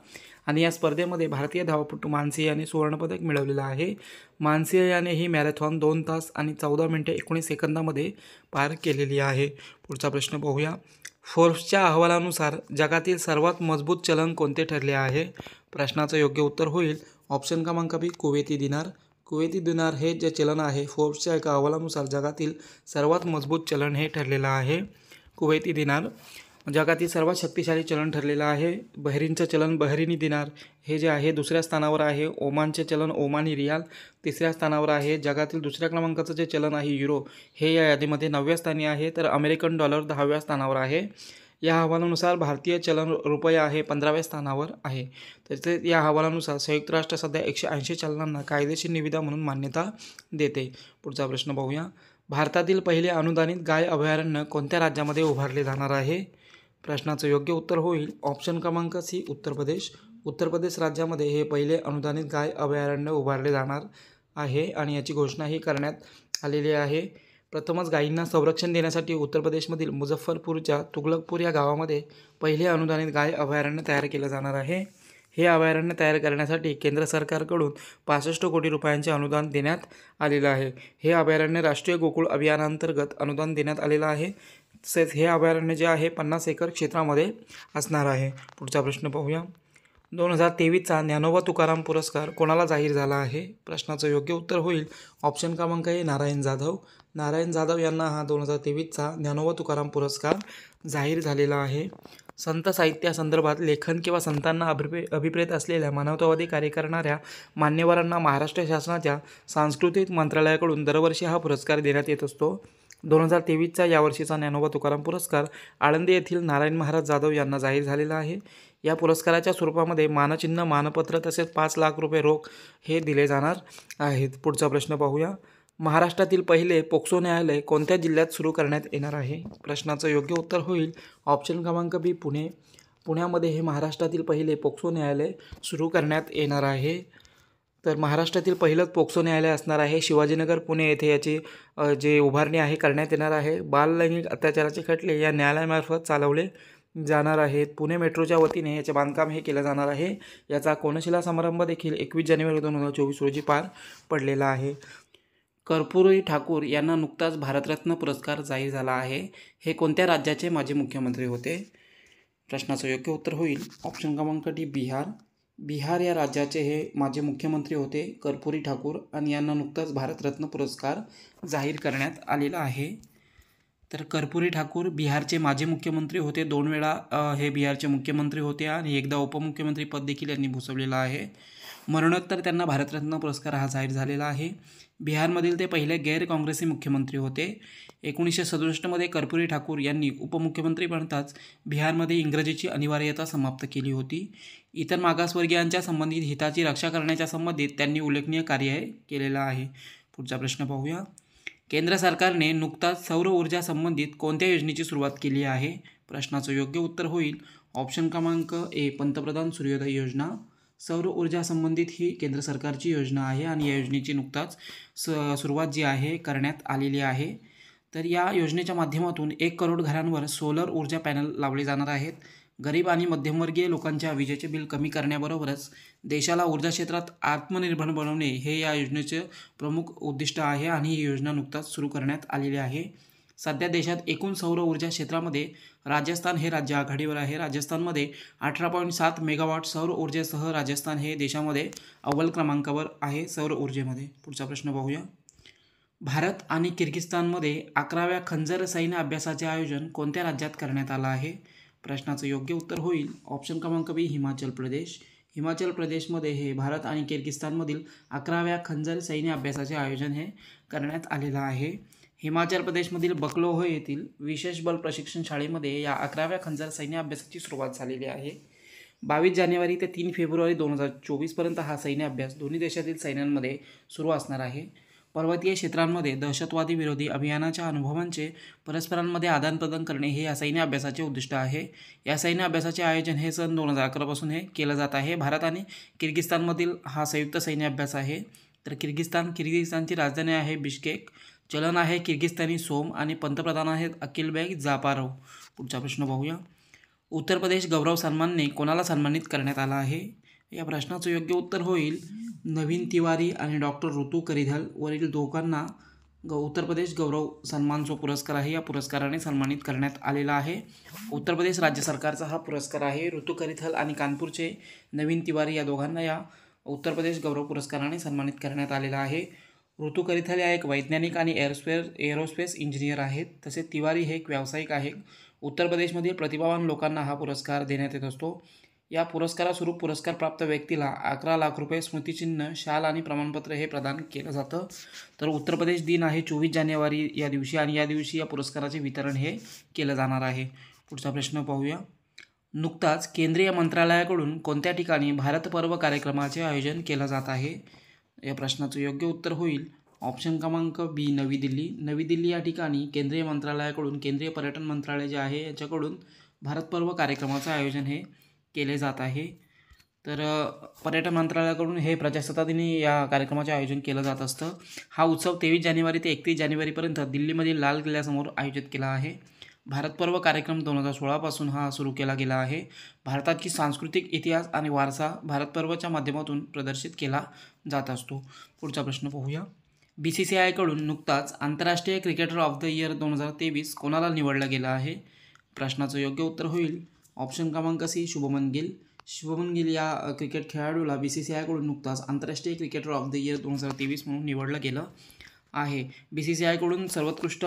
आणि या स्पर्धेमध्ये भारतीय धावपटू मानसिंह याने सुवर्णपदक मिळवलेलं आहे. मानसिंह याने ही मॅरेथॉन 2 तास आणि 14 मिनिटे 19 सेकंदामध्ये पार केलेली आहे. पुढचा प्रश्न पाहूया. फोर्ब्सच्या अहवालानुसार जगातील सर्वात मजबूत चलन कोणते ठरले आहे? प्रश्नाचं योग्य उत्तर होईल ऑप्शन क्रमांक बी, कुवेती दिनार. कुवेती दिनार हे जे चलन आहे फोर्ब्सच्या एका अहवालानुसार जगातील सर्वात मजबूत चलन हे ठरलेलं आहे कुवेती दिनार. जगातील सर्वात शक्तिशाली चलन ठरलेलं आहे. बहरीनचं चलन बहरीनी दिनार हे जे आहे दुसऱ्या स्थानावर आहे. ओमानचे चलन ओमानी रियाल तिसऱ्या स्थानावर आहे. जगातील दुसऱ्या क्रमांकाचं जे चलन आहे युरो हे या यादीमध्ये 9व्या स्थानी आहे. तर अमेरिकन डॉलर 10व्या स्थानावर आहे. या अहवालानुसार भारतीय चलन रुपया आहे 15व्या स्थानावर आहे. तर या अहवालानुसार संयुक्त राष्ट्र सध्या 180 चलनांना कायदेशीर निविदा म्हणून मान्यता देते. पुढचा प्रश्न पाहूया. भारतातील पहिले अनुदानित गाय अभयारण्य कोणत्या राज्यामध्ये उभारले जाणार आहे? प्रश्नाचं योग्य उत्तर होईल ऑप्शन क्रमांक सी उत्तर प्रदेश. उत्तर प्रदेश राज्यामध्ये हे पहिले अनुदानित गाय अभयारण्य उभारले जाणार आहे आणि याची घोषणाही करण्यात आलेली आहे. प्रथमच गायींना संरक्षण देण्यासाठी उत्तर प्रदेशमधील मुझफ्फरपूरच्या तुगलकपूर या गावामध्ये पहिले अनुदानित गाय अभयारण्य तयार केलं जाणार आहे. हे अभयारण्य तयार करण्यासाठी केंद्र सरकारकडून 65 कोटी रुपयांचे अनुदान देण्यात आलेलं आहे. हे अभयारण्य राष्ट्रीय गोकुळ अभियानांतर्गत अनुदान देण्यात आलेलं आहे. तसेच हे अभयारण्य जे आहे 50 एकर क्षेत्रामध्ये असणार आहे. पुढचा प्रश्न पाहूया. 2023चा ज्ञानोबा तुकाराम पुरस्कार कोणाला जाहीर झाला आहे? प्रश्नाचं योग्य उत्तर होईल ऑप्शन क्रमांक ए नारायण जाधव. नारायण जाधव यांना हा 2023चा ज्ञानोबा तुकाराम पुरस्कार जाहीर झालेला आहे. संत साहित्यासंदर्भात लेखन किंवा संतांना अभिप्रेत असलेल्या मानवतावादी कार्य करणाऱ्या मान्यवरांना महाराष्ट्र शासनाच्या सांस्कृतिक मंत्रालयाकडून दरवर्षी हा पुरस्कार देण्यात येत असतो. 2023चा यावर्षीचा ज्ञानोबा तुकाराम पुरस्कार आळंदी येथील नारायण महाराज जाधव यांना जाहीर झालेला आहे. या पुरस्काराच्या स्वरूपामध्ये मानचिन्ह, मानपत्र तसेच 5 लाख रुपये रोख हे दिले जाणार आहेत. पुढचा प्रश्न पाहूया. महाराष्ट्रातील पहिले पोक्सो न्यायालय कोणत्या जिल्ह्यात सुरू करण्यात येणार आहे? प्रश्नाचं योग्य उत्तर होईल ऑप्शन क्रमांक बी पुणे. पुण्यामध्ये हे महाराष्ट्रातील पहिले पोक्सो न्यायालय सुरू करण्यात येणार आहे. तर महाराष्ट्रातील पहिलंच पोक्सो न्यायालय असणार आहे शिवाजीनगर पुणे येथे याची जे उभारणी आहे करण्यात येणार आहे. बाल लैंगिक अत्याचाराचे खटले या न्यायालयामार्फत चालवले जाणार आहेत. पुणे मेट्रोच्या वतीने याचे बांधकाम हे केलं जाणार आहे. याचा कोनशिला समारंभ देखील 21 जानेवारी 2024 रोजी पार पडलेला आहे. कर्पूरी ठाकूर यांना नुकताच भारतरत्न पुरस्कार जाहीर झाला आहे. हे कोणत्या राज्याचे माजी मुख्यमंत्री होते? प्रश्नाचं योग्य उत्तर होईल ऑप्शन क्रमांक डी बिहार. बिहार या राज्याचे हे माजी मुख्यमंत्री होते कर्पूरी ठाकूर आणि यांना नुकताच भारतरत्न पुरस्कार जाहीर करण्यात आलेला आहे. तर कर्पूरी ठाकूर बिहारचे माजी मुख्यमंत्री होते. 2 वेळा हे बिहारचे मुख्यमंत्री होते आणि एकदा उपमुख्यमंत्री पद देखील यांनी भूषवलेलं आहे. मरणोत्तर त्यांना भारतरत्न पुरस्कार हा जाहीर झालेला आहे. बिहारमधील ते पहिले गैर काँग्रेसी मुख्यमंत्री होते. 1967मध्ये कर्पूरी ठाकूर यांनी उपमुख्यमंत्री बनताच बिहारमध्ये इंग्रजीची अनिवार्यता समाप्त केली होती. इतर मागासवर्गीयांच्या संबंधित हिताची रक्षा करण्याच्या संबंधित त्यांनी उल्लेखनीय कार्य केलेलं आहे. पुढचा प्रश्न पाहूया. केंद्र सरकारने नुकताच सौर ऊर्जा संबंधित कोणत्या योजनेची सुरुवात केली आहे? प्रश्नाचं योग्य उत्तर होईल ऑप्शन क्रमांक ए पंतप्रधान सूर्योदय योजना. सौर ऊर्जा संबंधित ही केंद्र सरकारची योजना आहे आणि या योजनेची नुकताच सुरुवात जी आहे करण्यात आलेली आहे. तर या योजनेच्या माध्यमातून 1 करोड घरांवर सोलर ऊर्जा पॅनल लावले जाणार आहेत. गरीब आणि मध्यमवर्गीय लोकांच्या विजेचे बिल कमी करण्याबरोबरच देशाला ऊर्जा क्षेत्रात आत्मनिर्भर बनवणे हे या योजनेचे प्रमुख उद्दिष्ट आहे आणि ही योजना नुकताच सुरू करण्यात आलेली आहे. सध्या देशात एकूण सौर ऊर्जा क्षेत्रामध्ये राजस्थान हे राज्य आघाडीवर आहे. राजस्थानमध्ये 18.7 मेगावॉट सौर ऊर्जेसह राजस्थान हे देशामध्ये अव्वल क्रमांकावर आहे सौर ऊर्जेमध्ये. पुढचा प्रश्न पाहूया. भारत आणि किर्गिस्तानमध्ये 11व्या खंजर सैन्य अभ्यासाचे आयोजन कोणत्या राज्यात करण्यात आलं आहे? प्रश्नाचं योग्य उत्तर होईल ऑप्शन क्रमांक बी हिमाचल प्रदेश. हिमाचल प्रदेशमध्ये हे भारत आणि किर्गिस्तानमधील 11व्या खंजर सैन्य अभ्यासाचे आयोजन हे करण्यात आलेलं आहे. हिमाचल प्रदेशमधील बकलोह येथील विशेष बल प्रशिक्षण शाळेमध्ये या 11व्या खंजर सैन्य अभ्यासाची सुरुवात झालेली आहे. 22 जानेवारी ते 3 फेब्रुवारी 2024पर्यंत हा सैन्य अभ्यास दोन्ही देशातील सैन्यांमध्ये सुरू असणार आहे. पर्वतीय क्षेत्रांमध्ये दहशतवादी विरोधी अभियानाच्या अनुभवांचे परस्परांमध्ये आदानप्रदान करणे हे या सैन्य अभ्यासाचे उद्दिष्ट आहे. या सैन्य अभ्यासाचे आयोजन हे सन 2011 पासून हे केलं जात आहे. भारत आणि किर्गिस्तानमधील हा संयुक्त सैन्य अभ्यास आहे. तर किर्गिस्तानची राजधानी आहे बिश्केक. चलन आहे किर्गिस्तानी सोम आणि पंतप्रधान आहेत अकिलबेग जापारोव. पुढचा प्रश्न पाहूया. उत्तर प्रदेश गौरव सन्मानने कोणाला सन्मानित करण्यात आला आहे? या प्रश्नाचं योग्य उत्तर होईल नवीन तिवारी आणि डॉक्टर ऋतू करिधल वरील दोघांना उत्तर प्रदेश गौरव सन्मान जो पुरस्कार आहे या पुरस्काराने सन्मानित करण्यात आलेला आहे. उत्तर प्रदेश राज्य सरकारचा हा पुरस्कार आहे. ऋतू करिधल आणि कानपूरचे नवीन तिवारी या दोघांना या उत्तर प्रदेश गौरव पुरस्काराने सन्मानित करण्यात आलेला आहे. ऋतू करिधल या एक वैज्ञानिक आणि एरोस्पेस इंजिनियर आहेत. तसेच तिवारी हे एक व्यावसायिक आहे. उत्तर प्रदेशमधील प्रतिभावान लोकांना हा पुरस्कार देण्यात येत असतो. या पुरस्कारास्वरूप पुरस्कार प्राप्त व्यक्तीला 11 लाख रुपये, स्मृतिचिन्ह, शाल आणि प्रमाणपत्र हे प्रदान केलं जातं. तर उत्तर प्रदेश दिन आहे 24 जानेवारी या दिवशी आणि या दिवशी या पुरस्काराचे वितरण हे केलं जाणार आहे. पुढचा प्रश्न पाहूया. नुकताच केंद्रीय मंत्रालयाकडून कोणत्या ठिकाणी भारत पर्व कार्यक्रमाचे आयोजन केलं जात आहे? या प्रश्नाचं योग्य उत्तर होईल ऑप्शन क्रमांक बी, नवी दिल्ली. नवी दिल्ली या ठिकाणी केंद्रीय मंत्रालयाकडून, केंद्रीय पर्यटन मंत्रालय जे आहे याच्याकडून भारत पर्व कार्यक्रमाचं आयोजन हे केले जात आहे. तर पर्यटन मंत्रालयाकडून हे प्रजासत्ताक दिनी या कार्यक्रमाचे आयोजन केलं जात असतं. हा उत्सव 23 जानेवारी ते 31 जानेवारीपर्यंत दिल्लीमधील लाल किल्ल्यासमोर आयोजित केला आहे. भारत पर्व कार्यक्रम 2016 पासून हा सुरू केला गेला आहे. भारताची सांस्कृतिक इतिहास आणि वारसा भारत पर्वच्या माध्यमातून प्रदर्शित केला जात असतो. पुढचा प्रश्न पाहूया. BCCIकडून नुकताच आंतरराष्ट्रीय क्रिकेटर ऑफ द इयर 2023 कोणाला निवडलं गेलं आहे? प्रश्नाचं योग्य उत्तर होईल ऑप्शन क्रमांक सी, शुभमन गिल. शुभमन गिल या क्रिकेट खेळाडूला BCCIकडून नुकताच आंतरराष्ट्रीय क्रिकेटर ऑफ द इयर 2023 म्हणून निवडलं गेलं आहे. BCCIकडून सर्वोत्कृष्ट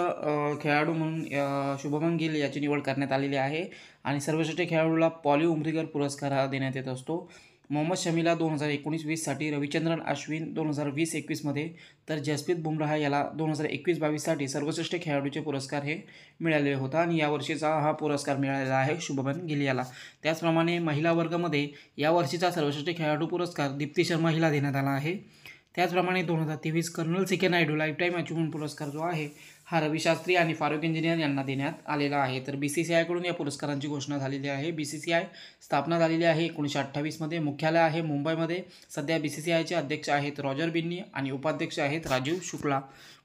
खेळाडू म्हणून शुभमन गिल याची निवड करण्यात आलेली आहे आणि सर्वश्रेष्ठ खेळाडूला पॉली उमरीगर पुरस्कार देण्यात येत असतो. मोहम्मद शमीला 2019-20साठी, रविचंद्रन अश्विन 2020-21मध्ये, तर जसप्रीत बुमराह याला 2021-22साठी सर्वश्रेष्ठ खेळाडूचे पुरस्कार हे मिळालेले होता आणि यावर्षीचा हा पुरस्कार मिळालेला आहे शुभमन गिल याला. त्याचप्रमाणे महिला वर्गामध्ये यावर्षीचा सर्वश्रेष्ठ खेळाडू पुरस्कार दीप्ती शर्मा हिला देण्यात आला आहे. त्याचप्रमाणे 2023 colonel CK Naidu lifetime achievement पुरस्कार जो आहे हा रवी शास्त्री आणि फारुख इंजिनियर यांना देण्यात आलेला आहे. तर BCCIकडून या पुरस्कारांची घोषणा झालेली आहे. BCCI स्थापना झालेली आहे 1928मध्ये. मुख्यालय आहे मुंबईमध्ये. सध्या BCCIचे अध्यक्ष आहेत रॉजर बिन्नी आणि उपाध्यक्ष आहेत राजीव शुक्ला.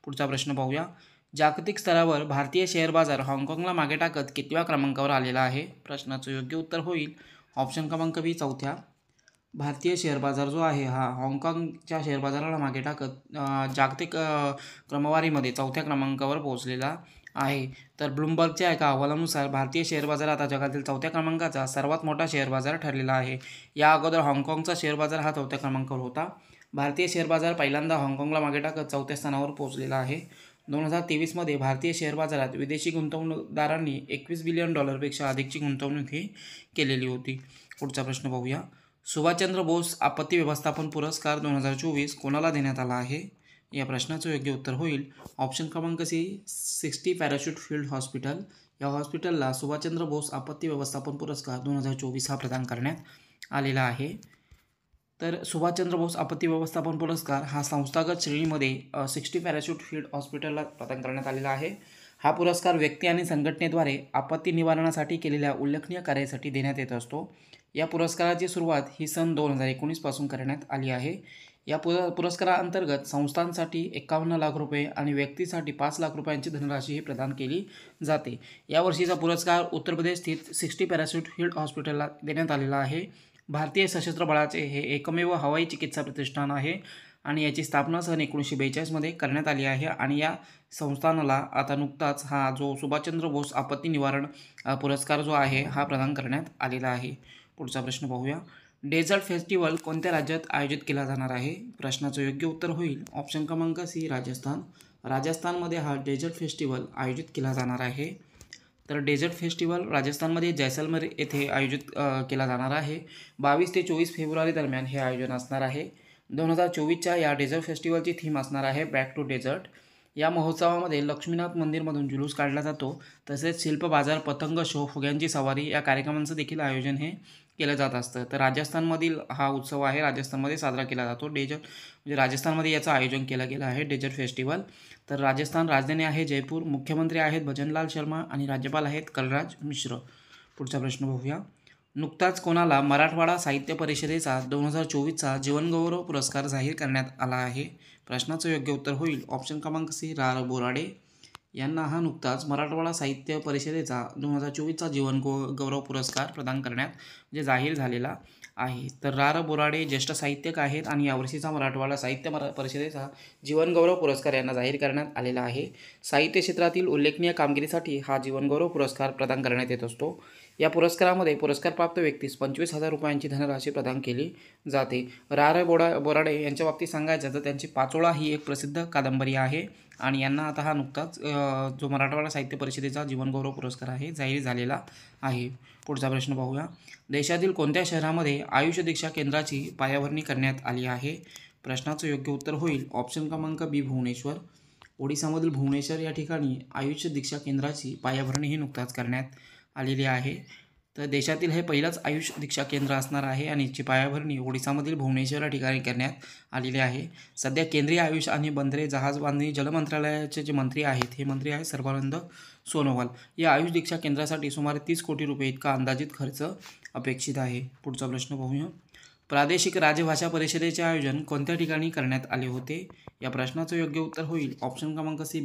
पुढचा प्रश्न पाहूया. जागतिक स्तरावर भारतीय शेअर बाजार हाँगकाँगला मागे टाकत कितव्या क्रमांकावर आलेला आहे? प्रश्नाचं योग्य उत्तर होईल ऑप्शन क्रमांक बी, 4थ्या. भारतीय शेअर बाजार जो आहे हा हाँगकाँगच्या शेअर बाजाराला मागे टाकत जागतिक क्रमवारीमध्ये 4थ्या क्रमांकावर पोहोचलेला आहे. तर ब्लूमबर्गच्या एका अहवालानुसार भारतीय शेअर बाजार आता जगातील 4थ्या क्रमांकाचा सर्वात मोठा शेअर बाजार ठरलेला आहे. या अगोदर हाँगकाँगचा शेअर बाजार हा 4थ्या क्रमांकावर होता. भारतीय शेअर बाजार पहिल्यांदा हाँगकाँगला मागे टाकत 4थ्या स्थानावर पोहोचलेला आहे. 2023मध्ये भारतीय शेअर बाजारात विदेशी गुंतवणूकदारांनी $21 बिलियन पेक्षा अधिकची गुंतवणूक ही केलेली होती. पुढचा प्रश्न पाहूया. सुभाषचंद्र बोस आपत्ती व्यवस्थापन पुरस्कार 2024 कोणाला देण्यात आला आहे? या प्रश्नाचं योग्य उत्तर होईल ऑप्शन क्रमांक सी, 60 पॅराशूट फील्ड हॉस्पिटल. या हॉस्पिटलला सुभाषचंद्र बोस आपत्ती व्यवस्थापन पुरस्कार 2024 हा प्रदान करण्यात आलेला आहे. तर सुभाषचंद्र बोस आपत्ती व्यवस्थापन पुरस्कार हा संस्थागत श्रेणीमध्ये 60 पॅराशूट फील्ड हॉस्पिटलला प्रदान करण्यात आलेला आहे. हा पुरस्कार व्यक्ती आणि संघटनेद्वारे आपत्ती निवारणासाठी केलेल्या उल्लेखनीय कार्यासाठी देण्यात येत असतो. या पुरस्काराची सुरुवात ही सन 2019 पासून करण्यात आली आहे. या पुरस्काराअंतर्गत संस्थांसाठी 51 लाख रुपये आणि व्यक्तीसाठी 5 लाख रुपयांची धनराशी ही प्रदान केली जाते. यावर्षीचा पुरस्कार उत्तर प्रदेश स्थित 60 पॅराशूट फील्ड हॉस्पिटलला देण्यात आलेला आहे. भारतीय सशस्त्र बळाचे हे एकमेव हवाई चिकित्सा प्रतिष्ठान आहे आणि याची स्थापना सन 1942मध्ये करण्यात आली आहे आणि या संस्थानाला आता नुकताच हा जो सुभाषचंद्र बोस आपत्ती निवारण पुरस्कार जो आहे हा प्रदान करण्यात आलेला आहे. पुढचा प्रश्न पाहूया. डेझर्ट फेस्टिवल कोणत्या राज्यात आयोजित केला जाणार आहे? प्रश्नाचं योग्य उत्तर होईल ऑप्शन क्रमांक सी, राजस्थान. राजस्थानमध्ये हा डेझर्ट फेस्टिवल आयोजित केला जाणार आहे. तर डेझर्ट फेस्टिवल राजस्थानमध्ये जैसलमेर येथे आयोजित केला जाणार आहे. 22 ते 24 फेब्रुवारी दरम्यान हे आयोजन असणार आहे. 2024च्या या डेझर्ट फेस्टिवलची थीम असणार आहे बॅक टू डेझर्ट. या महोत्सवामध्ये लक्ष्मीनाथ मंदिरमधून जुलूस काढला जातो. तसेच शिल्प बाजार, पतंग शो, फुग्यांची सवारी या कार्यक्रमांचं देखील आयोजन हे केलं जात असतं. तर राजस्थानमधील हा उत्सव आहे राजस्थानमध्ये साजरा केला जातो. डेझर्ट म्हणजे राजस्थानमध्ये याचं आयोजन केलं गेलं आहे डेझर्ट फेस्टिवल. तर राजस्थान राजधानी आहे जयपूर. मुख्यमंत्री आहेत भजनलाल शर्मा आणि राज्यपाल आहेत कलराज मिश्र. पुढचा प्रश्न बघूया. नुकताच कोणाला मराठवाडा साहित्य परिषदेचा 2024चा जीवनगौरव पुरस्कार जाहीर करण्यात आला आहे? प्रश्नाचं योग्य उत्तर होईल ऑप्शन क्रमांक सी, रा. बोराडे यांना हा नुकताच मराठवाडा साहित्य परिषदेचा 2024चा जीवनगौरव पुरस्कार प्रदान करण्यात म्हणजे जाहीर झालेला आहे. तर रा. बोराडे ज्येष्ठ साहित्यिक आहेत आणि यावर्षीचा मराठवाडा साहित्य परिषदेचा जीवनगौरव पुरस्कार यांना जाहीर करण्यात आलेला आहे. साहित्य क्षेत्रातील उल्लेखनीय कामगिरीसाठी हा जीवनगौरव पुरस्कार प्रदान करण्यात येत असतो. या पुरस्कारामध्ये पुरस्कारप्राप्त व्यक्तीस 25,000 रुपयांची धनराशी प्रदान केली जाते. रा. बोराडे यांच्या बाबतीत सांगायचं तर त्यांची पाचोळा ही एक प्रसिद्ध कादंबरी आहे आणि यांना आता हा नुकताच जो मराठवाडा साहित्य परिषदेचा जीवनगौरव पुरस्कार आहे जाहीर झालेला आहे. पुढचा प्रश्न पाहूया. देशातील कोणत्या शहरामध्ये आयुष दीक्षा केंद्राची पायाभरणी करण्यात आली आहे? प्रश्नाचं योग्य उत्तर होईल ऑप्शन क्रमांक बी भुवनेश्वर. ओडिसामधील भुवनेश्वर या ठिकाणी आयुष दीक्षा केंद्राची पायाभरणी ही नुकताच करण्यात आलेली आहे. तर देशातील हे पहिलंच आयुष दीक्षा केंद्र असणार आहे आणि याची पायाभरणी ओडिसामधील भुवनेश्वर या ठिकाणी करण्यात आलेली आहे. सध्या केंद्रीय आयुष आणि बंदरे जहाज बांधणी जल मंत्रालयाचे जे मंत्री आहेत हे मंत्री आहेत सर्बानंद सोनोवाल. या आयुष दीक्षा केंद्रासाठी सुमारे 30 कोटी रुपये इतका अंदाजित खर्च अपेक्षित आहे. पुढचा प्रश्न पाहूया. प्रादेशिक राजभाषा परिषदेचे आयोजन कोणत्या ठिकाणी करण्यात आले होते? या प्रश्नाचं योग्य उत्तर होईल ऑप्शन क्रमांक सी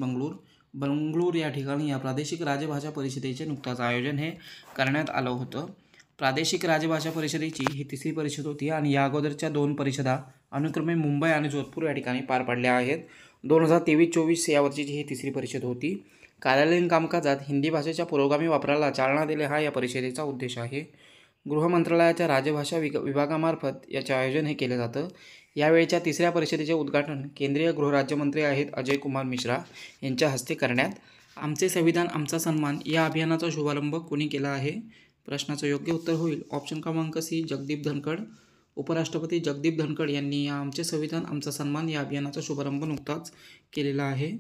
बंगळूर या ठिकाणी या प्रादेशिक राजभाषा परिषदेचे नुकताच आयोजन हे करण्यात आलं होतं. प्रादेशिक राजभाषा परिषदेची ही तिसरी परिषद होती आणि या अगोदरच्या 2 परिषदा अनुक्रमे मुंबई आणि जोधपूर या ठिकाणी पार पडल्या आहेत. 2023-24 या वर्षीची ही तिसरी परिषद होती. कार्यालयीन कामकाजात हिंदी भाषेच्या पुरोगामी वापराला चालना देणे हा या परिषदेचा उद्देश आहे. गृह मंत्रालयाच्या राजभाषा विभागामार्फत याचे आयोजन हे केले जातं. यावेळच्या तिसऱ्या परिषदेचे उद्घाटन केंद्रीय गृहराज्यमंत्री आहेत अजय कुमार मिश्रा यांच्या हस्ते करण्यात. आमचे संविधान आमचा सन्मान या अभियानाचा शुभारंभ कोणी केला आहे? प्रश्नाचं योग्य उत्तर होईल ऑप्शन क्रमांक सी जगदीप धनखड. उपराष्ट्रपती जगदीप धनखड यांनी या आमचे संविधान आमचा सन्मान या अभियानाचा शुभारंभ नुकताच केलेला आहे.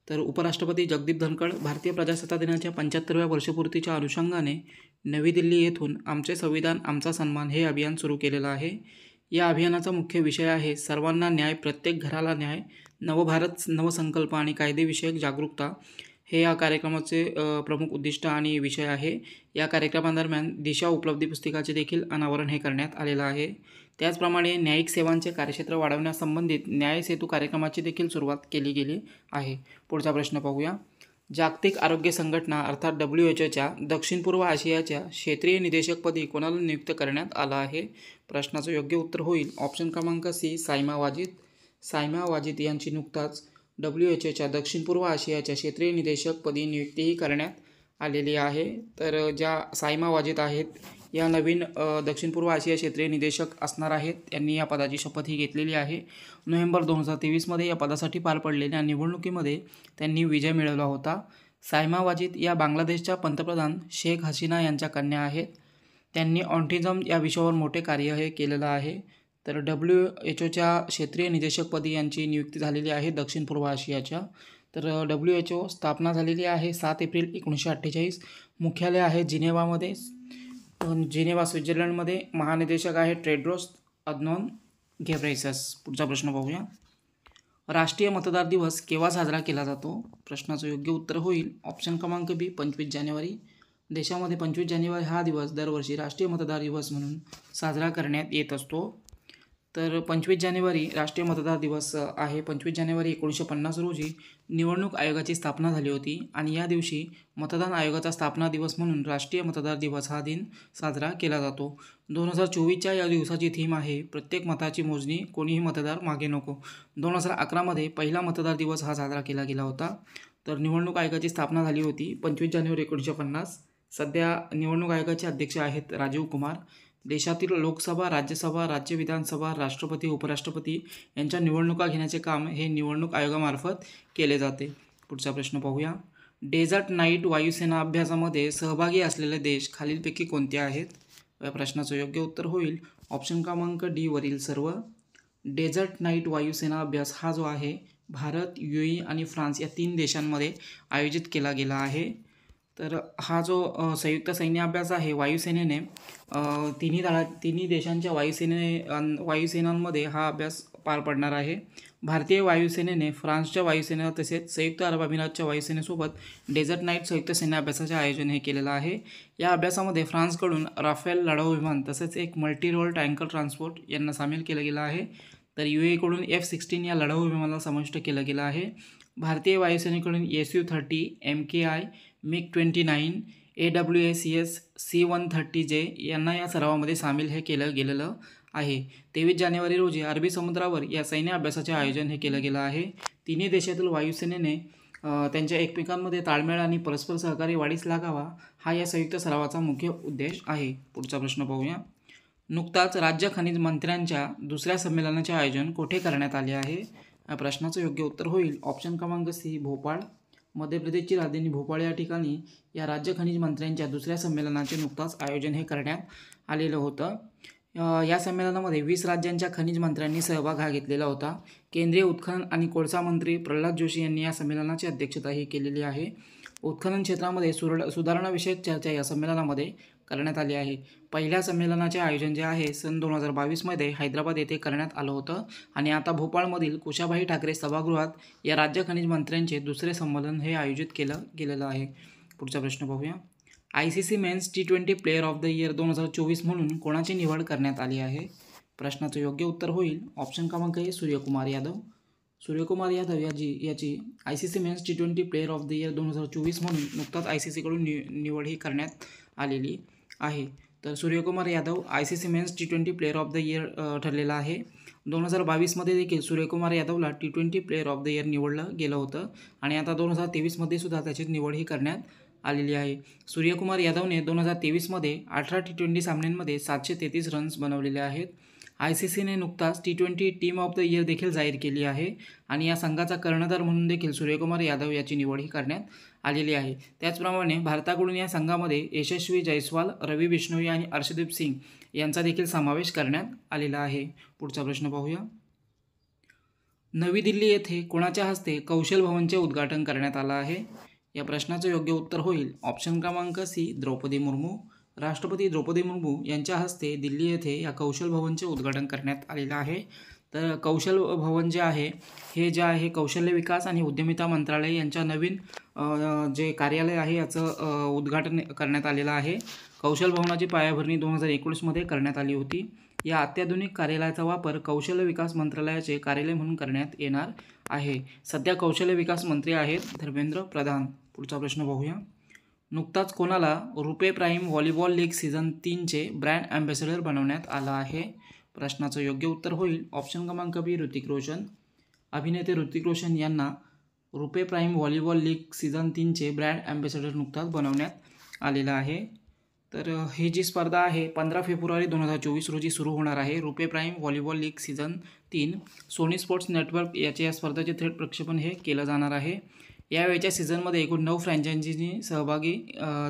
तर उपराष्ट्रपती जगदीप धनखड भारतीय प्रजासत्ताक दिनाच्या 75व्या वर्षपूर्तीच्या अनुषंगाने नवी दिल्ली येथून आमचे संविधान आमचा सन्मान हे अभियान सुरू केलेलं आहे. या अभियानाचा मुख्य विषय आहे सर्वांना न्याय, प्रत्येक घराला न्याय, नवभारत नवसंकल्प आणि कायदेविषयक जागरूकता हे या कार्यक्रमाचे प्रमुख उद्दिष्ट आणि विषय आहे. या कार्यक्रमादरम्यान दिशा उपलब्धी पुस्तिकाचे देखील अनावरण हे करण्यात आलेलं आहे. त्याचप्रमाणे न्यायिक सेवांचे कार्यक्षेत्र वाढवण्यासंबंधित न्याय सेतू कार्यक्रमाची देखील सुरुवात केली गेली आहे. पुढचा प्रश्न पाहूया. जागतिक आरोग्य संघटना अर्थात WHO दक्षिण पूर्व आशियाच्या क्षेत्रीय निदेशकपदी कोणाला नियुक्त करण्यात आलं आहे? प्रश्नाचं योग्य उत्तर होईल ऑप्शन क्रमांक सी सायमा वाजिद यांची नुकताच WHO दक्षिण पूर्व आशियाच्या क्षेत्रीय निदेशकपदी नियुक्तीही करण्यात आलेली आहे. तर ज्या सायमा वाजिद आहेत या नवीन दक्षिण पूर्व आशिया क्षेत्रीय निदेशक असणार आहेत. त्यांनी या पदाची शपथही घेतलेली आहे. नोव्हेंबर 2023 या पदासाठी पार पडलेल्या निवडणुकीमध्ये त्यांनी विजय मिळवला होता. सायमा वाजिद या बांगलादेशच्या पंतप्रधान शेख हसीना यांच्या कन्या आहेत. त्यांनी ऑटिझम या विषयावर मोठे कार्य हे केलेलं आहे. तर WHO क्षेत्रीय निदेशकपदी यांची नियुक्ती झालेली आहे दक्षिण पूर्व आशियाच्या. तर WHO स्थापना झालेली आहे 7 एप्रिल 1948. मुख्यालय आहे जिनेवा स्वित्झर्लंडमध्ये. महानिदेशक आहे टेड्रोस अधनॉम घेब्रेयेसस. पुढचा प्रश्न पाहूया. राष्ट्रीय मतदार दिवस केव्हा साजरा केला जातो? प्रश्नाचं योग्य उत्तर होईल ऑप्शन क्रमांक बी 25 जानेवारी. देशामध्ये 25 जानेवारी हा दिवस दरवर्षी राष्ट्रीय मतदार दिवस म्हणून साजरा करण्यात येत असतो. तर 25 जानेवारी राष्ट्रीय मतदार दिवस आहे. 25 जानेवारी 1950 रोजी निवडणूक आयोगाची स्थापना झाली होती आणि या दिवशी मतदान आयोगाचा स्थापना दिवस म्हणून राष्ट्रीय मतदार दिवस हा दिन साजरा केला जातो. 2024च्या या दिवसाची थीम आहे प्रत्येक मताची मोजणी, कोणीही मतदार मागे नको. 2011मध्ये पहिला मतदार दिवस हा साजरा केला गेला होता. तर निवडणूक आयोगाची स्थापना झाली होती 25 जानेवारी 1950. सध्या निवडणूक आयोगाचे अध्यक्ष आहेत राजीव कुमार. देशातील लोकसभा, राज्यसभा, राज्य विधानसभा, राष्ट्रपती, उपराष्ट्रपती यांच्या निवडणुका घेण्याचे काम हे निवडणूक आयोगामार्फत केले जाते. पुढचा प्रश्न पाहूया. डेझर्ट नाईट वायुसेना अभ्यासामध्ये सहभागी असलेले देश खालीलपैकी कोणते आहेत? या प्रश्नाचं योग्य उत्तर होईल ऑप्शन क्रमांक डी वरील सर्व. डेझर्ट नाईट वायुसेना अभ्यास हा जो आहे भारत, UAE आणि फ्रान्स या 3 देशांमध्ये आयोजित केला गेला आहे. तर हा जो संयुक्त सैन्य अभ्यास आहे वायुसेनेने तिन्ही देशांच्या वायुसेनांमध्ये हा अभ्यास पार पडणार आहे. भारतीय वायुसेनेने फ्रान्सच्या वायुसेना तसेच संयुक्त अरब अमिरातच्या वायुसेनेसोबत डेझर्ट नाईट संयुक्त सैन्य अभ्यासाचे आयोजन हे केलेलं आहे. या अभ्यासामध्ये फ्रान्सकडून राफेल लढाऊ विमान तसेच एक मल्टी रोल टँकर ट्रान्सपोर्ट यांना सामील केलं गेलं आहे. तर UAE कडून F-16 या लढाऊ विमानाला समाविष्ट केलं गेलं आहे. भारतीय वायुसेनेकडून Su-30, MKI, MiG-29, AWACS C-130J यांना या सरावामध्ये सामील हे केलं गेलेलं आहे. 23 जानेवारी रोजी अरबी समुद्रावर या सैन्य अभ्यासाचे आयोजन हे केलं गेलं आहे. तिन्ही देशातील वायुसेनेने त्यांच्या एकमेकांमध्ये ताळमेळ आणि परस्पर सहकार्य वाढीस लागावा हा या संयुक्त सरावाचा मुख्य उद्देश आहे. पुढचा प्रश्न पाहूया. नुकताच राज्य खनिज मंत्र्यांच्या दुसऱ्या संमेलनाचे आयोजन कुठे करण्यात आले आहे? या प्रश्नाचं योग्य उत्तर होईल ऑप्शन क्रमांक सी, भोपाळ. मध्य प्रदेशची राजधानी भोपाळ या ठिकाणी या राज्य खनिज मंत्र्यांच्या दुसऱ्या संमेलनाचे नुकताच आयोजन हे करण्यात आलेलं होतं. या संमेलनामध्ये 20 राज्यांच्या खनिज मंत्र्यांनी सहभाग हा घेतलेला होता. केंद्रीय उत्खनन आणि कोळसा मंत्री प्रल्हाद जोशी यांनी या संमेलनाची अध्यक्षता ही केलेली आहे. उत्खनन क्षेत्रामध्ये सुधारणाविषयक चर्चा या संमेलनामध्ये करण्यात आली आहे. पहिल्या संमेलनाचे आयोजन जे आहे सन 2022 हैदराबाद येथे करण्यात आलं होतं आणि आता भोपाळमधील कुशाभाई ठाकरे सभागृहात या राज्य खनिज मंत्र्यांचे दुसरे संमेलन हे आयोजित केलं गेलेलं आहे. पुढचा प्रश्न पाहूया. ICC men's T20 player of the year 2024 म्हणून कोणाची निवड करण्यात आली आहे? प्रश्नाचं योग्य उत्तर होईल ऑप्शन क्रमांक ए, सूर्यकुमार यादव. सूर्यकुमार यादव याची ICC men's T20 player of the year 2024 म्हणून नुकताच ICCकडून निवड ही करण्यात आलेली आहे. तर Suryakumar Yadav ICC men's T20 player of the year ठरलेला आहे. 2022 देखील सूर्यकुमार यादवला T20 player of the year निवडलं गेलं होतं आणि आता 2023 सुद्धा त्याची निवड ही करण्यात आलेली आहे. सूर्यकुमार यादवने 2023 18 T20 सामन्यांमध्ये 733 रन्स बनवलेले आहेत. ICCने नुकताच T20 team of the year देखील जाहीर केली आहे आणि या संघाचा कर्णधार म्हणून देखील सूर्यकुमार यादव याची निवड ही करण्यात आलेली आहे. त्याचप्रमाणे भारताकडून या संघामध्ये यशस्वी जयस्वाल, रवी बिश्नोई आणि अर्शदीप सिंग यांचा देखील समावेश करण्यात आलेला आहे. पुढचा प्रश्न पाहूया. नवी दिल्ली येथे कोणाच्या हस्ते कौशल भवनचे उद्घाटन करण्यात आलं आहे? या प्रश्नाचं योग्य उत्तर होईल ऑप्शन क्रमांक सी, द्रौपदी मुर्मू. राष्ट्रपती द्रौपदी मुर्मू यांच्या हस्ते दिल्ली येथे या कौशल भवनचे उद्घाटन करण्यात आलेलं आहे. तर कौशल भवन जे आहे हे जे आहे कौशल्य विकास आणि उद्यमिता मंत्रालय यांच्या नवीन जे कार्यालय आहे याचं उद्घाटन करण्यात आलेलं आहे. कौशल भवनाची पायाभरणी 2019 करण्यात आली होती. या अत्याधुनिक कार्यालयाचा वापर कौशल्य विकास मंत्रालयाचे कार्यालय म्हणून करण्यात येणार आहे. सध्या कौशल्य विकास मंत्री आहेत धर्मेंद्र प्रधान. पुढचा प्रश्न पाहूया. नुकताच कोणाला RuPay prime volleyball league season 3चे ब्रँड ॲम्बॅसेडर बनवण्यात आलं आहे? प्रश्नाचं योग्य उत्तर होईल ऑप्शन क्रमांक बी, ऋतिक रोशन. अभिनेते ऋतिक रोशन यांना RuPay prime volleyball league season 3चे ब्रँड ॲम्बॅसेडर नुकताच बनवण्यात आलेलं आहे. तर ही जी स्पर्धा आहे 15 फेब्रुवारी 2024 रोजी सुरू होणार आहे. RuPay prime volleyball league season 3 Sony sports network याचे या स्पर्धेचे थेट प्रक्षेपण हे केलं जाणार आहे. यावेळच्या सीझनमध्ये एकूण 9 फ्रँचायझींनी सहभागी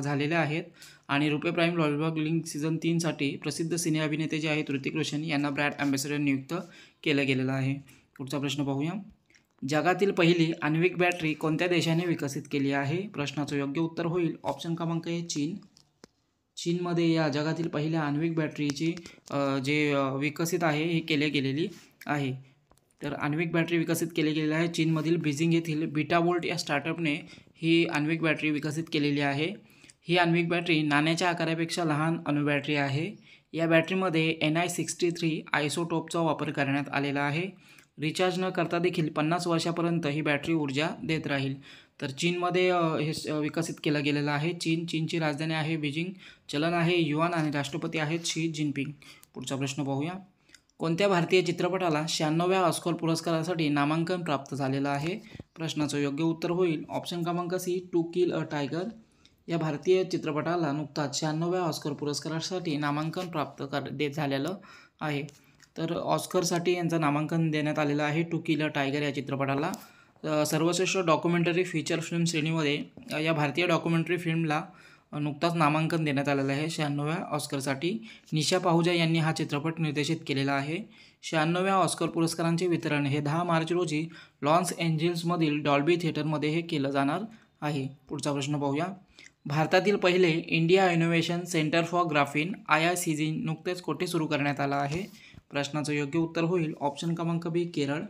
झालेल्या आहेत आणि रुपे प्राईम व्हॉलीबॉल लीग सीझन 3साठी प्रसिद्ध सिने अभिनेते जे आहेत ऋतिक रोशन यांना ब्रँड ॲम्बॅसेडर नियुक्त केलं गेलेलं आहे. पुढचा प्रश्न पाहूया. जगातील पहिली आण्विक बॅटरी कोणत्या देशाने विकसित केली आहे? प्रश्नाचं योग्य उत्तर होईल ऑप्शन क्रमांक ए, चीन. चीनमध्ये या जगातील पहिल्या आण्विक बॅटरीची जे विकसित आहे हे केले गेलेली आहे. तर आण्विक बॅटरी विकसित केली गेलेली आहे. चीनमधील बीजिंग येथील बीटावोल्ट या स्टार्टअपने ही आण्विक बॅटरी विकसित केलेली आहे. ही आण्विक बॅटरी नाण्याच्या आकारापेक्षा लहान अणुबॅटरी आहे. या बॅटरीमध्ये Ni63 आयसोटोपचा वापर करण्यात आलेला आहे. रिचार्ज न करता देखील 50 वर्षापर्यंत ही बॅटरी ऊर्जा देत राहील. तर चीनमध्ये हे विकसित केलं गेलेलं आहे. चीनची राजधानी आहे बीजिंग, चलन आहे युआन आणि राष्ट्रपती आहेत शी जिनपिंग. पुढचा प्रश्न पाहूया. कोणत्या भारतीय चित्रपटाला 96व्या ऑस्कर पुरस्कारासाठी नामांकन प्राप्त झालेलं आहे? प्रश्नाचं योग्य उत्तर होईल ऑप्शन क्रमांक C, to kill a tiger. या भारतीय चित्रपटाला नुकताच 96व्या ऑस्कर पुरस्कारासाठी नामांकन प्राप्त झालेलं आहे. तर ऑस्करसाठी यांचं नामांकन देण्यात आलेलं आहे टू किल अ टायगर या चित्रपटाला. सर्वश्रेष्ठ डॉक्युमेंटरी फीचर फिल्म श्रेणीमध्ये या भारतीय डॉक्युमेंटरी फिल्मला नुकताच नामांकन देण्यात आलेलं आहे 96व्या ऑस्करसाठी. निशा पाहुजा यांनी हा चित्रपट निर्देशित केलेला आहे. 96व्या ऑस्कर पुरस्कारांचे वितरण हे 10 मार्च रोजी लॉस एंजेल्समधील डॉल्बी थिएटरमध्ये हे केलं जाणार आहे. पुढचा प्रश्न पाहूया. भारतातील पहिले India innovation centre for graphene IICG नुकतेच कोठे सुरू करण्यात आलं आहे? प्रश्नाचं योग्य उत्तर होईल ऑप्शन क्रमांक बी, केरळ.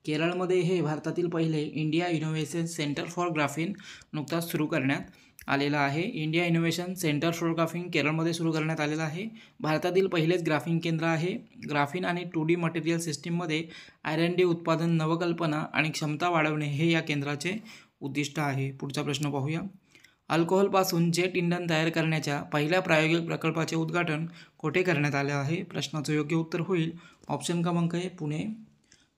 केरळमध्ये हे भारतातील पहिले India innovation centre for graphene नुकताच सुरू करण्यात आलेला आहे. India innovation centre for graphene केरळमध्ये सुरू करण्यात आलेलं आहे. भारतातील पहिलेच ग्राफीन केंद्र आहे. ग्राफीन आणि 2D मटेरियल सिस्टीममध्ये R&D उत्पादन, नवकल्पना आणि क्षमता वाढवणे हे या केंद्राचे उद्दिष्ट आहे. पुढचा प्रश्न पाहूया. अल्कोहोलपासून जेट इंधन तयार करण्याच्या पहिल्या प्रायोगिक प्रकल्पाचे उद्घाटन कोठे करण्यात आले आहे? प्रश्नाचं योग्य उत्तर होईल ऑप्शन क्रमांक ए, पुणे.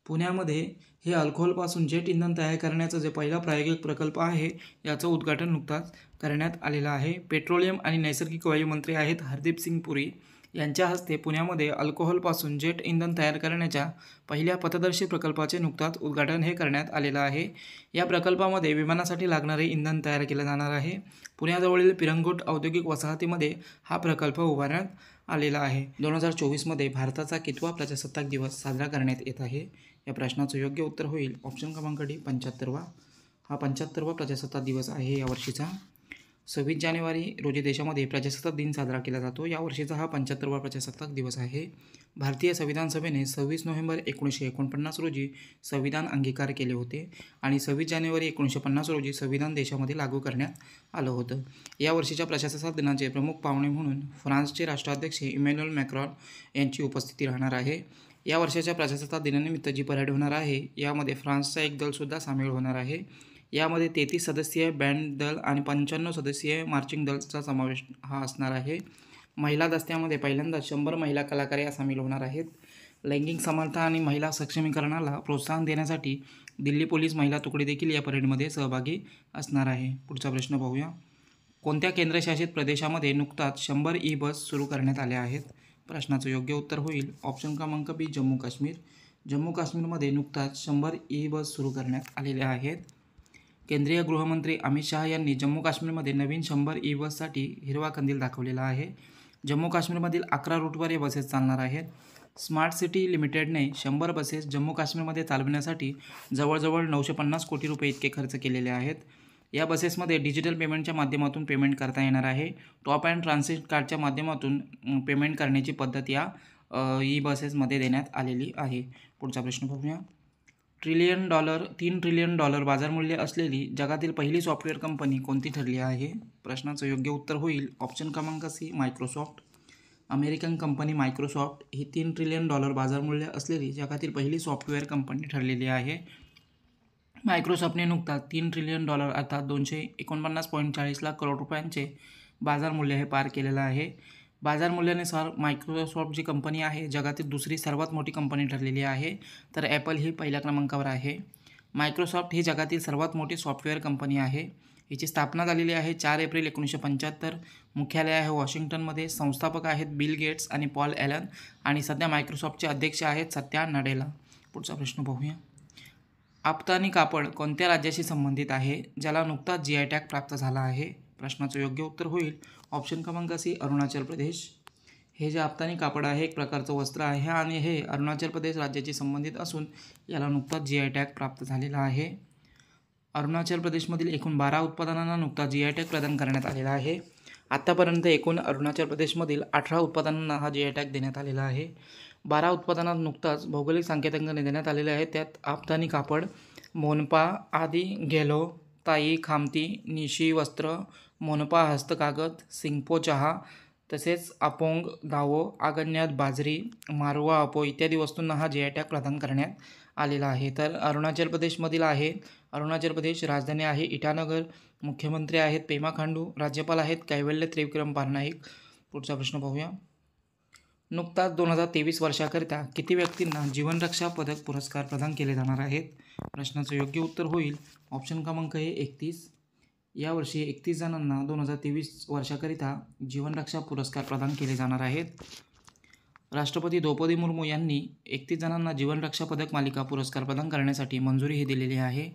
पुण्यामध्ये हे अल्कोहोलपासून जेट इंधन तयार करण्याचं जे पहिला प्रायोगिक प्रकल्प आहे याचं उद्घाटन नुकताच करण्यात आलेलं आहे. पेट्रोलियम आणि नैसर्गिक वायू मंत्री आहेत हरदीप सिंग पुरी यांच्या हस्ते पुण्यामध्ये अल्कोहोलपासून जेट इंधन तयार करण्याच्या पहिल्या पथदर्शी प्रकल्पाचे नुकताच उद्घाटन हे करण्यात आलेलं आहे. या प्रकल्पामध्ये विमानासाठी लागणारे इंधन तयार केले जाणार आहे. पुण्याजवळील पिरंगुट औद्योगिक वसाहतीमध्ये हा प्रकल्प उभारण्यात आलेला आहे. 2024मध्ये भारताचा कितवा प्रजासत्ताक दिवस साजरा करण्यात येत आहे? या प्रश्नाचं योग्य उत्तर होईल ऑप्शन क्रमांक डी 75वा. हा 75वा प्रजासत्ताक दिवस आहे यावर्षीचा. 26 जानेवारी रोजी देशामध्ये प्रजासत्ताक दिन साजरा केला जातो. यावर्षीचा हा 75वा प्रजासत्ताक दिवस आहे. भारतीय संविधान सभेने 26 नोव्हेंबर 1949 रोजी संविधान अंगीकार केले होते आणि 26 जानेवारी 1950 रोजी संविधान देशामध्ये लागू करण्यात आलं होतं. यावर्षीच्या प्रजासत्ताक दिनाचे प्रमुख पाहुणे म्हणून फ्रान्सचे राष्ट्राध्यक्ष इमॅन्युएल मॅक्रॉन यांची उपस्थिती राहणार आहे. या वर्षाच्या प्रजासत्ताक दिनानिमित्त जी परेड होणार आहे यामध्ये फ्रान्सचा एक दलसुद्धा सामील होणार आहे. यामध्ये 33 सदस्यीय बँड दल आणि 95 सदस्यीय मार्चिंग दलचा समावेश हा असणार आहे. महिला दस्त्यामध्ये पहिल्यांदा 100 महिला कलाकार या सामील होणार आहेत. लैंगिक समानता आणि महिला सक्षमीकरणाला प्रोत्साहन देण्यासाठी दिल्ली पोलीस महिला तुकडी देखील या परेडमध्ये सहभागी असणार आहे. पुढचा प्रश्न पाहूया. कोणत्या केंद्रशासित प्रदेशामध्ये नुकताच 100 ई-बस सुरू करण्यात आल्या आहेत? प्रश्नाचं योग्य उत्तर होईल ऑप्शन क्रमांक बी जम्मू काश्मीर. जम्मू काश्मीरमध्ये नुकताच 100 ई-बस सुरू करण्यात आलेल्या आहेत. केंद्रीय गृहमंत्री अमित शहा यांनी जम्मू काश्मीरमध्ये नवीन 100 ई-बससाठी हिरवा कंदील दाखवलेला आहे. जम्मू काश्मीरमधील 11 रूटवर हे बसेस चालणार आहेत. स्मार्ट सिटी लिमिटेडने 100 बसेस जम्मू काश्मीरमध्ये चालविण्यासाठी जवळजवळ 950 कोटी रुपये इतके खर्च केलेले आहेत. या बसेसमध्ये डिजिटल पेमेंटच्या माध्यमातून पेमेंट करता येणार आहे. टॉप अँड ट्रान्झिट कार्डच्या माध्यमातून पेमेंट करण्याची पद्धत या ई बसेसमध्ये देण्यात आलेली आहे. पुढचा प्रश्न पाहूया. $3 ट्रिलियन बाजारमूल्य असलेली जगातील पहिली सॉफ्टवेअर कंपनी कोणती ठरली आहे? प्रश्नाचं योग्य उत्तर होईल ऑप्शन क्रमांक C Microsoft. American company Microsoft ही $3 ट्रिलियन बाजारमूल्य असलेली जगातील पहिली सॉफ्टवेअर कंपनी ठरलेली आहे. मायक्रोसॉफ्टने नुकताच $3 ट्रिलियन अर्थात 249.40 लाख करोड रुपयांचे बाजारमूल्य हे पार केलेलं आहे. बाजारमूल्यानुसार मायक्रोसॉफ्ट जी कंपनी आहे जगातील दुसरी सर्वात मोठी कंपनी ठरलेली आहे, तर ॲपल ही पहिल्या क्रमांकावर आहे. मायक्रोसॉफ्ट ही जगातील सर्वात मोठी सॉफ्टवेअर कंपनी आहे. हिची स्थापना झालेली आहे 4 एप्रिल 1975. मुख्यालय आहे वॉशिंग्टनमध्ये. संस्थापक आहेत बिल गेट्स आणि पॉल ॲलन आणि सध्या मायक्रोसॉफ्टचे अध्यक्ष आहेत सत्या नडेला. पुढचा प्रश्न पाहूया. आपतानी कापड कोणत्या राज्याशी संबंधित आहे ज्याला नुकताच GI टॅग प्राप्त झाला आहे? प्रश्नाचं योग्य उत्तर होईल ऑप्शन क्रमांक सी अरुणाचल प्रदेश. हे जे आपतानी कापड आहे एक प्रकारचं वस्त्र आहे आणि हे अरुणाचल प्रदेश राज्याशी संबंधित असून याला नुकताच GI टॅग प्राप्त झालेला आहे. अरुणाचल प्रदेशमधील एकूण 12 उत्पादनांना नुकताच GI टॅग प्रदान करण्यात आलेला आहे. आत्तापर्यंत एकूण अरुणाचल प्रदेशमधील 18 उत्पादनांना हा GI टॅग देण्यात आलेला आहे. 12 उत्पादनात नुकताच भौगोलिक संकेतांकने देण्यात आलेले आहेत. त्यात आपतानी कापड, मोनपा आदी, गेलो, ताई खामती, निशी वस्त्र, मोनपा हस्तकागद, सिंगपो चहा, तसेच अपोंग दावो, आगन्यात बाजरी, मारवा अपो इत्यादी वस्तूंना हा GI टॅग प्रदान करण्यात आलेला आहे. तर अरुणाचल प्रदेशमधील आहे अरुणाचल प्रदेश, राजधानी आहे इटानगर, मुख्यमंत्री आहेत पेमा खांडू, राज्यपाल आहेत कैवल्य त्रिविक्रम पारनाईक. पुढचा प्रश्न पाहूया. नुकताच 2023 वर्षाकरिता किती व्यक्तींना जीवनरक्षा पदक पुरस्कार प्रदान केले जाणार आहेत? प्रश्नाचं योग्य उत्तर होईल ऑप्शन क्रमांक हे 31. यावर्षी 31 जणांना 2023 वर्षाकरिता जीवनरक्षा पुरस्कार प्रदान केले जाणार आहेत. राष्ट्रपती द्रौपदी मुर्मू यांनी 31 जणांना जीवनरक्षा पदक मालिका पुरस्कार प्रदान करण्यासाठी मंजुरी दिलेली आहे.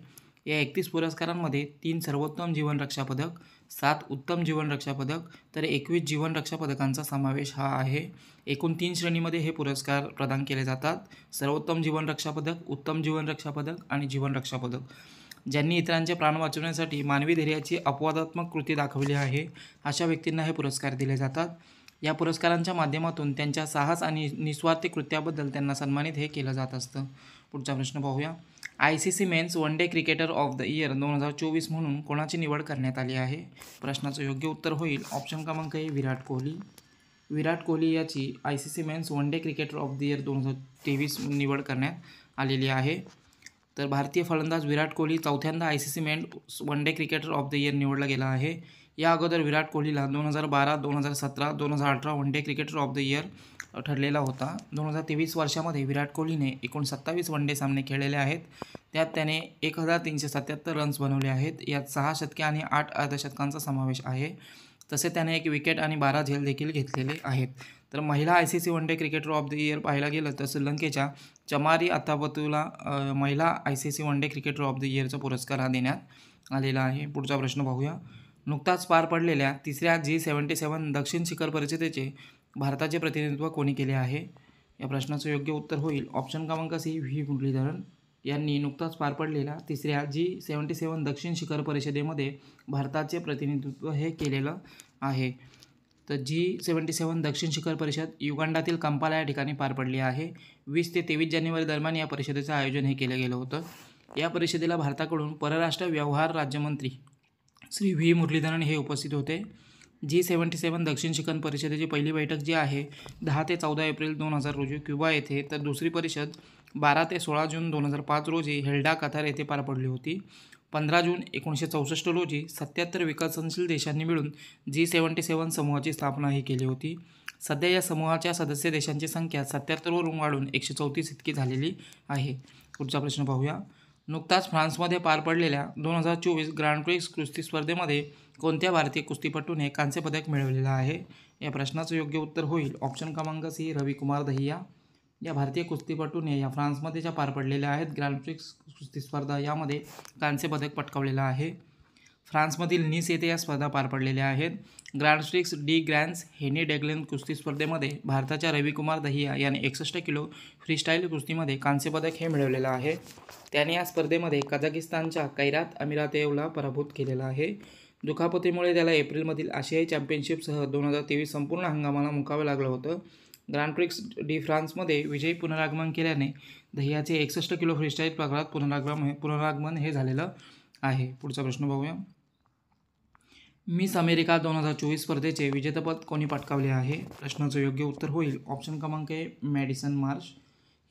या 31 पुरस्कारांमध्ये 3 सर्वोत्तम जीवनरक्षा पदक, 7 उत्तम जीवनरक्षा पदक तर 21 जीवनरक्षा पदकांचा समावेश हा आहे. एकूण 3 श्रेणीमध्ये हे पुरस्कार प्रदान केले जातात. सर्वोत्तम जीवनरक्षा पदक, उत्तम जीवनरक्षा पदक आणि जीवनरक्षा पदक. ज्यांनी इतरांचे प्राण वाचवण्यासाठी मानवी धैर्याची अपवादात्मक कृती दाखवली आहे अशा व्यक्तींना हे पुरस्कार दिले जातात. या पुरस्कारांच्या माध्यमातून त्यांच्या साहस आणि निस्वार्थी कृत्याबद्दल त्यांना सन्मानित हे केलं जात असतं. पुढचा प्रश्न पाहूया. ICC men's one day cricketer of the year 2024 म्हणून कोणाची निवड करण्यात आली आहे? प्रश्नाचं योग्य उत्तर होईल ऑप्शन क्रमांक ए विराट कोहली. विराट कोहली याची ICC men's one day cricketer of the year 2023 निवड करण्यात आलेली आहे. तर भारतीय फलंदाज विराट कोहली चौथ्यांदा ICC men's one day cricketer of the year निवडला गेला आहे. या अगोदर विराट कोहलीला 2012, 2017, 2018 one day cricketer of the year ठरलेला होता. 2023 वर्षामध्ये विराट कोहलीने एकूण 27 वन डे सामने खेळलेले आहेत. त्यात त्याने 1377 रन्स बनवले आहेत. यात 6 शतके आणि 8 अर्धशतकांचा समावेश आहे. तसे त्याने 1 विकेट आणि 12 झेल देखील घेतलेले आहेत. तर महिला ICC one day cricketer of the year पाहायला गेलं तर श्रीलंकेच्या चमारी अतापतूला महिला ICC one day cricketer of the इयरचा पुरस्कार हा देण्यात आलेला आहे. पुढचा प्रश्न पाहूया. नुकताच पार पडलेल्या तिसऱ्या G77 दक्षिण शिखर परिषदेचे भारताचे प्रतिनिधित्व कोणी केले आहे? या प्रश्नाचं योग्य उत्तर होईल ऑप्शन क्रमांक C व्ही मुरलीधरन यांनी नुकताच पार पडलेल्या तिसऱ्या G77 दक्षिण शिखर परिषदेमध्ये भारताचे प्रतिनिधित्व हे केलेलं आहे. तर G77 दक्षिण शिखर परिषद युगांडातील कंपाला या ठिकाणी पार पडली आहे. 20 ते 23 जानेवारी दरम्यान या परिषदेचं आयोजन हे केलं गेलं होतं. या परिषदेला भारताकडून परराष्ट्र व्यवहार राज्यमंत्री श्री व्ही मुरलीधरन हे उपस्थित होते. G77 दक्षिण शिखर परिषदेची पहिली बैठक जी आहे 10 ते 14 एप्रिल 2000 रोजी क्युबा येथे, तर दुसरी परिषद 12 ते 16 जून 2005 रोजी हेल्डा कतार येथे पार पडली होती. 15 जून 1964 रोजी 77 विकसनशील देशांनी मिळून G77 समूहाची स्थापना ही केली होती. सध्या या समूहाच्या सदस्य देशांची संख्या 77 वरून वाढून 134 इतकी झालेली आहे. पुढचा प्रश्न पाहूया. नुकताच फ्रान्समध्ये पार पडलेल्या 2024 ग्रँड प्रिक्स कुस्ती स्पर्धेमध्ये कोणत्या भारतीय कुस्तीपटूने कांस्य पदक मिळवलेलं आहे? या प्रश्नाचं योग्य उत्तर होईल ऑप्शन क्रमांक C रविकुमार दहिया. या भारतीय कुस्तीपटूने या फ्रान्समध्ये ज्या पार पडलेल्या आहेत ग्रँड प्रिक्स कुस्ती स्पर्धा यामध्ये कांस्य पदक पटकावलेलं आहे. फ्रान्समधील निस येथे या स्पर्धा पार पडलेल्या आहेत. ग्रँड प्रिक्स डी ग्रँड्स हेनी डेग्लेन कुस्ती स्पर्धेमध्ये भारताच्या रविकुमार दहिया याने 61 किलो फ्रीस्टाईल कुस्तीमध्ये कांस्य पदक हे मिळवलेलं आहे. त्याने या स्पर्धेमध्ये कझाकिस्तानच्या कैरात अमिरातेवला पराभूत केलेला आहे. दुखापतीमुळे त्याला एप्रिलमधील आशियाई चॅम्पियनशिपसह 2023 संपूर्ण हंगामाला मुकावे लागलं होतं. ग्रँड प्रिक्स डी फ्रान्समध्ये विजयी पुनरागमन केल्याने दहियाचे 61 किलो फ्रीस्टाईल प्रकारात पुनरागमन हे झालेलं आहे. पुढचा प्रश्न पाहूया. मिस अमेरिका 2024 स्पर्धेचे विजेतेपद कोणी पटकावले आहे? प्रश्नाचं योग्य उत्तर होईल ऑप्शन क्रमांक A मॅडिसन मार्श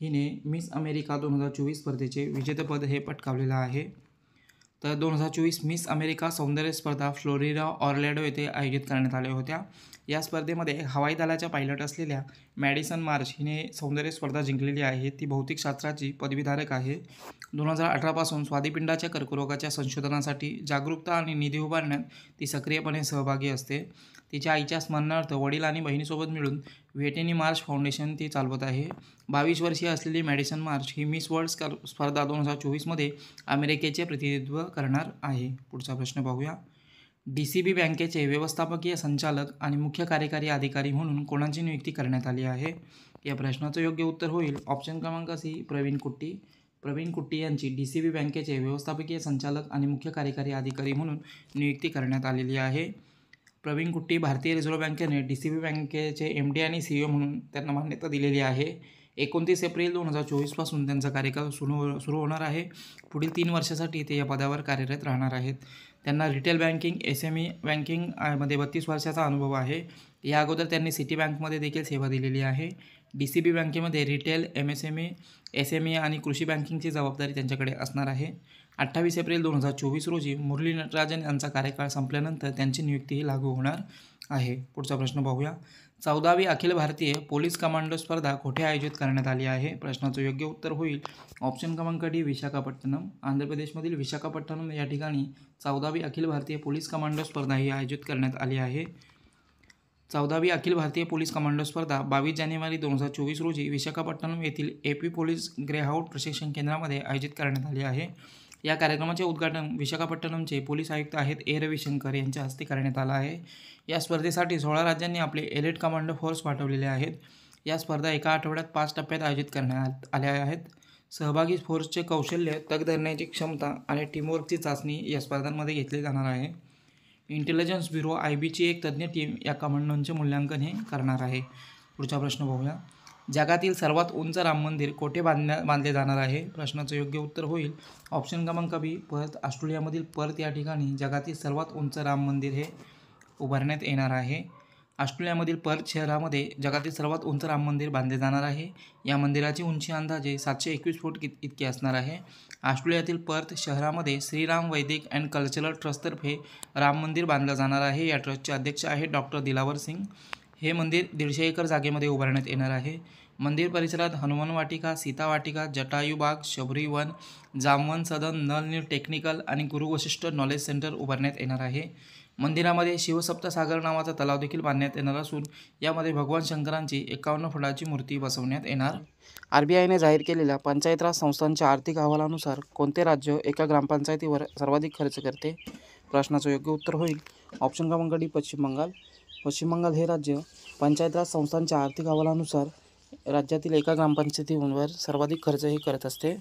हिने मिस अमेरिका 2024 स्पर्धेचे विजेतेपद हे पटकावलेलं आहे. तर 2024 मिस अमेरिका सौंदर्य स्पर्धा फ्लोरिडा ऑर्लॅंडो येथे आयोजित करण्यात आल्या होत्या. या स्पर्धेमध्ये हवाई दलाच्या पायलट असलेल्या मॅडिसन मार्श हिने सौंदर्य स्पर्धा जिंकलेली आहे. ती भौतिकशास्त्राची पदवीधारक आहे. 2018 पासून स्वादिपिंडाच्या कर्करोगाच्या संशोधनासाठी जागरूकता आणि निधी उभारण्यात ती सक्रियपणे सहभागी असते. तिच्या आईच्या स्मरणार्थ वडील आणि बहिणीसोबत मिळून व्हेटेनी मार्श फाउंडेशन ती चालवत आहे. 22 वर्षीय असलेली मॅडिसन मार्श ही मिस वर्ल्ड स्पर्धा 2024मध्ये अमेरिकेचे प्रतिनिधित्व करणार आहे. पुढचा प्रश्न पाहूया. DCB बँकेचे व्यवस्थापकीय संचालक आणि मुख्य कार्यकारी अधिकारी म्हणून कोणाची नियुक्ती करण्यात आली आहे? या प्रश्नाचं योग्य उत्तर होईल ऑप्शन क्रमांक C प्रवीण कुट्टी. प्रवीण कुट्टी यांची DCB बँकेचे व्यवस्थापकीय संचालक आणि मुख्य कार्यकारी अधिकारी म्हणून नियुक्ती करण्यात आलेली आहे. प्रवीण कुट्टी भारतीय रिझर्व्ह बँकेने DCB बँकेचे MD आणि CEO म्हणून त्यांना मान्यता दिलेली आहे. 29 एप्रिल 2024 पासून त्यांचा कार्यकाळ सुरू होणार आहे. पुढील 3 वर्षासाठी ते या पदावर कार्यरत राहणार आहेत. त्यांना रिटेल बँकिंग SME बँकिंगमध्ये 32 वर्षाचा अनुभव आहे. या अगोदर त्यांनी सिटी बँकमध्ये देखील सेवा दिलेली आहे. DCB बँकेमध्ये रिटेल MSME SME आणि कृषी बँकिंगची जबाबदारी त्यांच्याकडे असणार आहे. 28 एप्रिल 2024 रोजी मुरली नटराजन यांचा कार्यकाळ संपल्यानंतर त्यांची नियुक्ती लागू होणार आहे. पुढचा प्रश्न पाहूया. 14वी अखिल भारतीय पोलीस कमांडो स्पर्धा कुठे आयोजित करण्यात आली आहे? प्रश्नाचं योग्य उत्तर होईल ऑप्शन क्रमांक D विशाखापट्टणम. आंध्र प्रदेशमधील विशाखापट्टणम या ठिकाणी 14वी अखिल भारतीय पोलीस कमांडो स्पर्धा ही आयोजित करण्यात आली आहे. 14वी अखिल भारतीय पोलीस कमांडो स्पर्धा 22 जानेवारी 2024 रोजी विशाखापट्टणम येथील AP पोलीस ग्रेहाउंड प्रशिक्षण केंद्रामध्ये आयोजित करण्यात आले आहे. या कार्यक्रमाचे उद्घाटन विशाखापट्टणमचे पोलीस आयुक्त आहेत A रविशंकर यांच्या हस्ते करण्यात आलं आहे. या स्पर्धेसाठी 16 राज्यांनी आपले एलिट कमांडो फोर्स पाठवलेले आहेत. या स्पर्धा एका आठवड्यात 5 टप्प्यात आयोजित करण्यात आल्या आहेत. सहभागी फोर्सचे कौशल्य, तग धरण्याची क्षमता आणि टीमवर्कची चाचणी या स्पर्धांमध्ये घेतली जाणार आहे. इंटेलिजन्स ब्युरो IBची एक तज्ज्ञ टीम या कमांडोंचे मूल्यांकन हे करणार आहे. पुढचा प्रश्न पाहूया. जगातील सर्वात उंच राम मंदिर कोठे बांधले जाणार आहे? प्रश्नाचं योग्य उत्तर होईल ऑप्शन क्रमांक B पर्थ. ऑस्ट्रेलियामधील पर्थ या ठिकाणी जगातील सर्वात उंच राम मंदिर हे उभारण्यात येणार आहे. ऑस्ट्रेलियामधील पर्थ शहरामध्ये जगातील सर्वात उंच राम मंदिर बांधले जाणार आहे. या मंदिराची उंची अंदाजे 721 फूट इतकी असणार आहे. ऑस्ट्रेलियातील पर्थ शहरामध्ये श्रीराम वैदिक अँड कल्चरल ट्रस्टतर्फे राम मंदिर बांधलं जाणार आहे. या ट्रस्टचे अध्यक्ष आहेत डॉक्टर दिलावर सिंग. हे मंदिर 150 एकर जागेमध्ये उभारण्यात येणार आहे. मंदिर परिसरात हनुमान वाटिका, सीता वाटिका, जटायू बाग, शबरी वन, जामवन सदन, नल टेक्निकल आणि गुरु वशिष्ठ नॉलेज सेंटर उभारण्यात येणार आहे. मंदिरामध्ये शिवसप्तसागर नावाचा तलाव देखील बांधण्यात येणार असून यामध्ये भगवान शंकरांची 51 फुटाची मूर्ती बसवण्यात येणार. RBIने जाहीर केलेल्या पंचायत राज संस्थांच्या आर्थिक अहवालानुसार कोणते राज्य एका ग्रामपंचायतीवर सर्वाधिक खर्च करते? प्रश्नाचं योग्य उत्तर होईल ऑप्शन क्रमांक डी, पश्चिम बंगाल. पश्चिम बंगाल हे राज्य पंचायत राज संस्थांच्या आर्थिक अहवालानुसार राज्यातील एका ग्रामपंचायतीवर सर्वाधिक खर्च हे करत असते.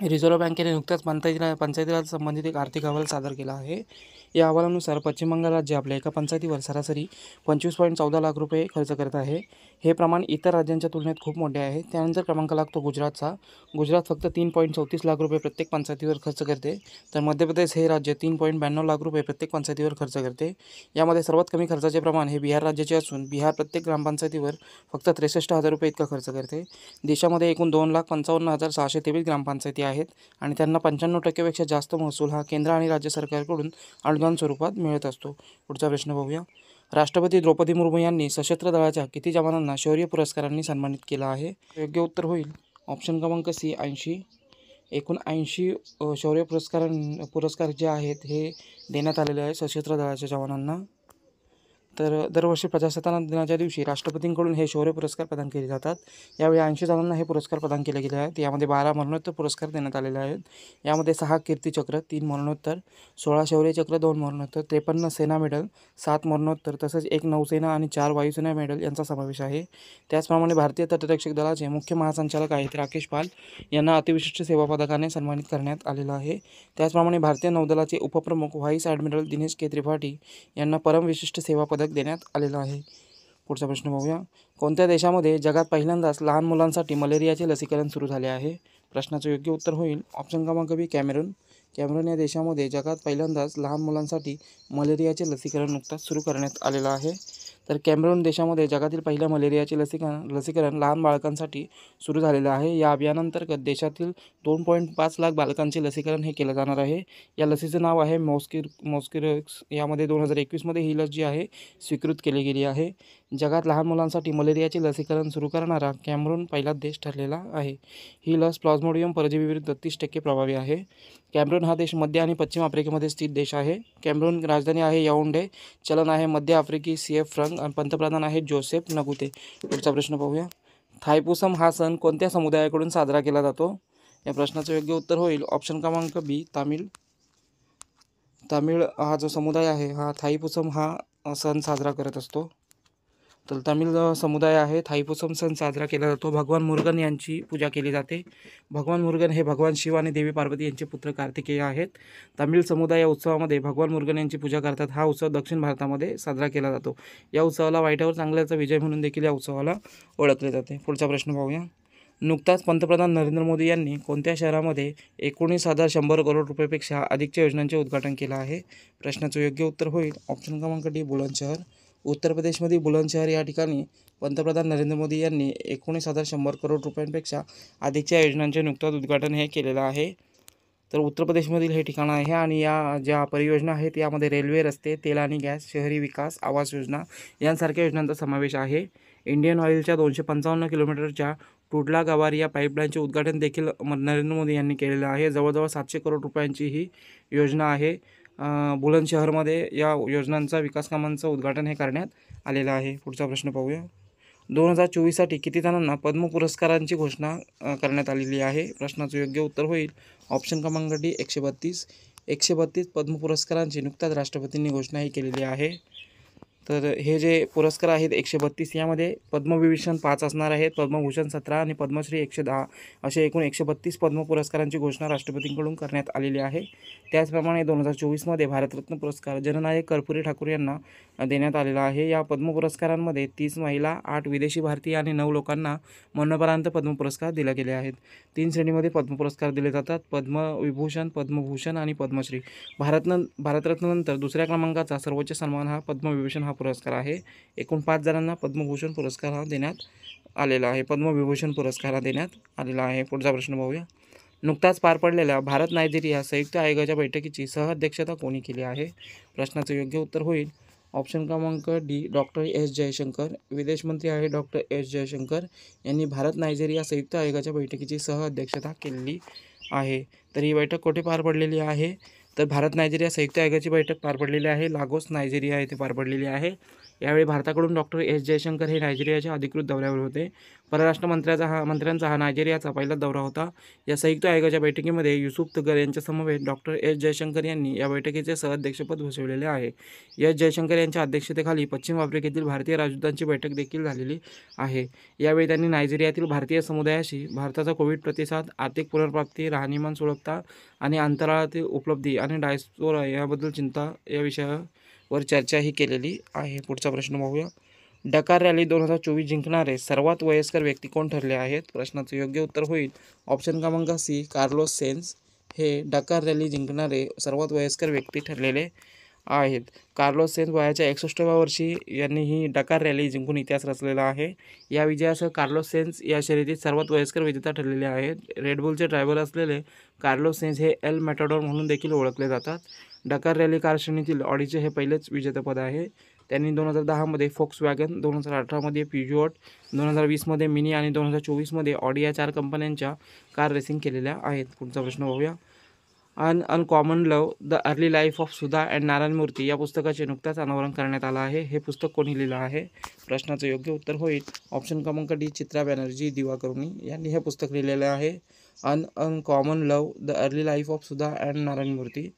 रिझर्व्ह बँकेने नुकत्याच पंचायती राज संबंधित एक आर्थिक अहवाल सादर केला आहे. या अहवालानुसार पश्चिम बंगाल राज्य आपल्या एका पंचायतीवर सरासरी 25.14 लाख रुपये खर्च करत आहे. हे प्रमाण इतर राज्यांच्या तुलनेत खूप मोठे आहे. त्यानंतर क्रमांक लागतो गुजरातचा. गुजरात फक्त 3.34 लाख रुपये प्रत्येक पंचायतीवर खर्च करते. तर मध्य प्रदेश हे राज्य 3.92 लाख रुपये प्रत्येक पंचायतीवर खर्च करते. यामध्ये सर्वात कमी खर्चाचे प्रमाण हे बिहार राज्याचे असून बिहार प्रत्येक ग्रामपंचायतीवर फक्त 63,000 रुपये इतका खर्च करते. देशामध्ये एकूण 2,55,623 ग्रामपंचायती आहेत आणि त्यांना 95% पेक्षा जास्त महसूल हा केंद्र आणि राज्य सरकारकडून अनुदान स्वरूपात मिळत असतो. पुढचा प्रश्न बघूया. राष्ट्रपती द्रौपदी मुर्मू यांनी सशस्त्र दलाच्या किती जवानांना शौर्य पुरस्कारांनी सन्मानित केलं आहे? योग्य उत्तर होईल ऑप्शन क्रमांक सी, 80. एकूण 80 शौर्य पुरस्कार जे आहेत हे देण्यात आलेले आहे सशस्त्र दलाच्या जवानांना. तर दरवर्षी प्रजासत्ताक दिनाच्या दिवशी राष्ट्रपतींकडून हे शौर्य पुरस्कार प्रदान केले जातात. यावेळी 80 जणांना हे पुरस्कार प्रदान केले गेले आहेत. यामध्ये 12 मरणोत्तर पुरस्कार देण्यात आलेले आहेत. यामध्ये 6 कीर्तीचक्र, 3 मरणोत्तर, 16 शौर्यचक्र, 2 मरणोत्तर, 53 सेना मेडल, 7 मरणोत्तर तसंच 1 नौसेना आणि 4 वायुसेना मेडल यांचा समावेश आहे. त्याचप्रमाणे भारतीय तटरक्षक दलाचे मुख्य महासंचालक आहेत राकेश पाल यांना अतिविशिष्ट सेवा पदकाने सन्मानित करण्यात आलेलं आहे. त्याचप्रमाणे भारतीय नौदलाचे उपप्रमुख व्हाईस ॲडमिरल दिनेश के त्रिपाठी यांना परम विशिष्ट सेवा पदक देण्यात आलेलं आहे. पुढचा प्रश्न बघूया. कोणत्या देशामध्ये जगात पहिल्यांदाच लहान मुलांसाठी मलेरियाचे लसीकरण सुरू झाले आहे? प्रश्नाचं योग्य उत्तर होईल ऑप्शन क्रमांक बी, कॅमेरून. कॅमेरून या देशामध्ये जगात पहिल्यांदाच लहान मुलांसाठी मलेरियाचे लसीकरण नुकताच सुरू करण्यात आलेलं आहे. तर कॅमेरून देशामध्ये जगातील पहिल्या मलेरियाचे लसीकरण लहान बाळकांसाठी सुरू झालेलं आहे. या अभियानांतर्गत देशातील 2.5 लाख बालकांचे लसीकरण हे केलं जाणार आहे. या लसीचं नाव आहे मॉस्किरोक्स. यामध्ये 2021मध्ये ही लस जी आहे स्वीकृत केली गेली आहे. जगात लहान मुलांसाठी मलेरियाचे लसीकरण सुरू करणारा कॅमेरून पहिलाच देश ठरलेला आहे. ही लस प्लाझ्मोडियम परजीवीविरुद्ध 30% प्रभावी आहे. कॅमेरून हा देश मध्य आणि पश्चिम आफ्रिकेमध्ये स्थित देश आहे. कॅमेरून राजधानी आहे याऊंडे. चलन आहे मध्य आफ्रिकी CF फ्रंक आणि पंतप्रधान आहेत जोसेफ नगुते. पुढचा प्रश्न पाहूया. थायपुसम हा सण कोणत्या समुदायाकडून साजरा केला जातो? या प्रश्नाचं योग्य उत्तर होईल ऑप्शन क्रमांक बी, तामिळ हा जो समुदाय आहे हा थाईपुसम हा सण साजरा करत असतो. तर तमिळ समुदाय आहे थाईपुसम सण साजरा केला जातो. भगवान मुरुगन यांची पूजा केली जाते. भगवान मुरुगन हे भगवान शिव आणि देवी पार्वती यांचे पुत्र कार्तिकेय आहेत. तमिळ समुदाय या उत्सवामध्ये भगवान मुरुगन यांची पूजा करतात. हा उत्सव दक्षिण भारतामध्ये साजरा केला जातो. या उत्सवाला वाईटावर चांगल्याचा विजय म्हणून देखील या उत्सवाला ओळखले जाते. पुढचा प्रश्न पाहूया. नुकताच पंतप्रधान नरेंद्र मोदी यांनी कोणत्या शहरामध्ये 19,100 करोड रुपयेपेक्षा अधिकच्या योजनांचे उद्घाटन केलं आहे? प्रश्नाचं योग्य उत्तर होईल ऑप्शन क्रमांक डी, बुलंदशहर. उत्तर प्रदेशमधील बुलंदशहर या ठिकाणी पंतप्रधान नरेंद्र मोदी यांनी 19,100 करोड रुपयांपेक्षा अधिकच्या योजनांचे नुकताच उद्घाटन हे केलेलं आहे. तर उत्तर प्रदेशमधील हे ठिकाण आहे आणि या ज्या परियोजना आहेत यामध्ये रेल्वे, रस्ते, तेल आणि गॅस, शहरी विकास, आवास योजना यांसारख्या योजनांचा समावेश आहे. इंडियन ऑइलच्या 255 किलोमीटरच्या टुडला गवारिया पाईपलाईनचे उद्घाटन देखील नरेंद्र मोदी यांनी केलेलं आहे. जवळजवळ 700 करोड रुपयांची ही योजना आहे. बुलंदशहरमध्ये या योजनांचा विकास कामांचं उद्घाटन हे करण्यात आलेलं आहे. पुढचा प्रश्न पाहूया. 2024साठी किती जणांना पद्म पुरस्कारांची घोषणा करण्यात आलेली आहे? प्रश्नाचं योग्य उत्तर होईल ऑप्शन क्रमांक डी, 132 पद्म पुरस्कारांची नुकताच राष्ट्रपतींनी घोषणाही केलेली आहे. तर हे जे पुरस्कार आहेत 132 यामध्ये पद्मविभूषण 5 असणार आहेत, पद्मभूषण 17 आणि पद्मश्री 110 असे एकूण 132 पद्म पुरस्कारांची घोषणा राष्ट्रपतींकडून करण्यात आलेली आहे. त्याचप्रमाणे 2024मध्ये भारतरत्न पुरस्कार जननायक कर्पूरी ठाकूर यांना देण्यात आलेला आहे. या पद्म पुरस्कारांमध्ये 30 महिला, 8 विदेशी भारतीय आणि 9 लोकांना मरणोपरांत पद्म पुरस्कार दिले गेले आहेत. 3 श्रेणीमध्ये पद्म पुरस्कार दिले जातात: पद्मविभूषण, पद्मभूषण आणि पद्मश्री. भारतरत्ननंतर दुसऱ्या क्रमांकाचा सर्वोच्च सन्मान हा पद्मविभूषण हा पुरस्कार आहे. एकूण 5 जणांना पद्मभूषण पुरस्कार हा देण्यात आलेला आहे. पद्मविभूषण पुरस्कार हा देण्यात आलेला आहे. पुढचा प्रश्न पाहूया. नुकताच पार पडलेल्या भारत नायजेरिया संयुक्त आयोगाच्या बैठकीची सहअध्यक्षता कोणी केली आहे? प्रश्नाचं योग्य उत्तर होईल ऑप्शन क्रमांक डी डॉक्टर एस जयशंकर. विदेश मंत्री आहे डॉक्टर एस जयशंकर यांनी भारत नायजेरिया संयुक्त आयोगाच्या बैठकीची सहअध्यक्षता केलेली आहे. तर ही बैठक कुठे पार पडलेली आहे? तर भारत नायजेरिया संयुक्त आयोगाची बैठक पार पडलेली आहे लागोस नायजेरिया येथे पार पडलेली आहे. यावेळी भारताकडून डॉक्टर एस जयशंकर हे नायजेरियाच्या अधिकृत दौऱ्यावर होते. परराष्ट्र मंत्र्यांचा हा नायजेरियाचा पहिला दौरा होता. या संयुक्त आयोगाच्या बैठकीमध्ये युसुफ तुगर यांच्या समवेत डॉक्टर एस जयशंकर यांनी या बैठकीचे सहअध्यक्षपद भूषविलेले आहे. एस जयशंकर यांच्या अध्यक्षतेखाली पश्चिम आफ्रिकेतील भारतीय राजदूतांची बैठक देखील झालेली आहे. यावेळी त्यांनी नायजेरियातील भारतीय समुदायाशी भारताचा कोविड प्रतिसाद, आर्थिक पुनर्प्राप्ती, राहणीमान सुलभता आणि अंतराळातील उपलब्धी आणि डायस्पोरा याबद्दल चिंता या विषयावर चर्चाही केलेली आहे. पुढचा प्रश्न पाहूया. डकार रॅली 2024 जिंकणारे सर्वात वयस्कर व्यक्ती कोण ठरले आहेत? प्रश्नाचं योग्य उत्तर होईल ऑप्शन क्रमांक सी कार्लोस सेन्स हे डकार रॅली जिंकणारे सर्वात वयस्कर व्यक्ती ठरलेले आहेत. कार्लोस सेन्स वयाच्या 61व्या वर्षी यांनी ही डकार रॅली जिंकून इतिहास रचलेला आहे. या विजयासह कार्लोस सेन्स या शर्यतीत सर्वात वयस्कर विजेता ठरलेले आहेत. रेडबुलचे ड्रायव्हर असलेले कार्लोस सेन्स हे एल मॅटाडोर म्हणून देखील ओळखले जातात. डकार रॅली कार श्रेणीतील ऑडीचे हे पहिलेच विजेतेपद आहे. त्यांनी 2010मध्ये फोक्सवॅगन, 2018मध्ये पिज्युओट, 2020मध्ये मिनी आणि 2024मध्ये ऑडी या 4 कंपन्यांच्या कार रेसिंग केलेल्या आहेत. पुढचा प्रश्न पाहूया. Uncommon love the early life of Sudha and Narayan मूर्ती या पुस्तकाचे नुकताच अनावरण करण्यात आलं आहे. हे पुस्तक कोणी लिहिलं आहे? प्रश्नाचं योग्य उत्तर होईल ऑप्शन क्रमांक डी चित्रा बॅनर्जी दिवाकरुणी यांनी हे पुस्तक लिहिलेलं आहे. Uncommon love the early life of Sudha and Narayan मूर्ती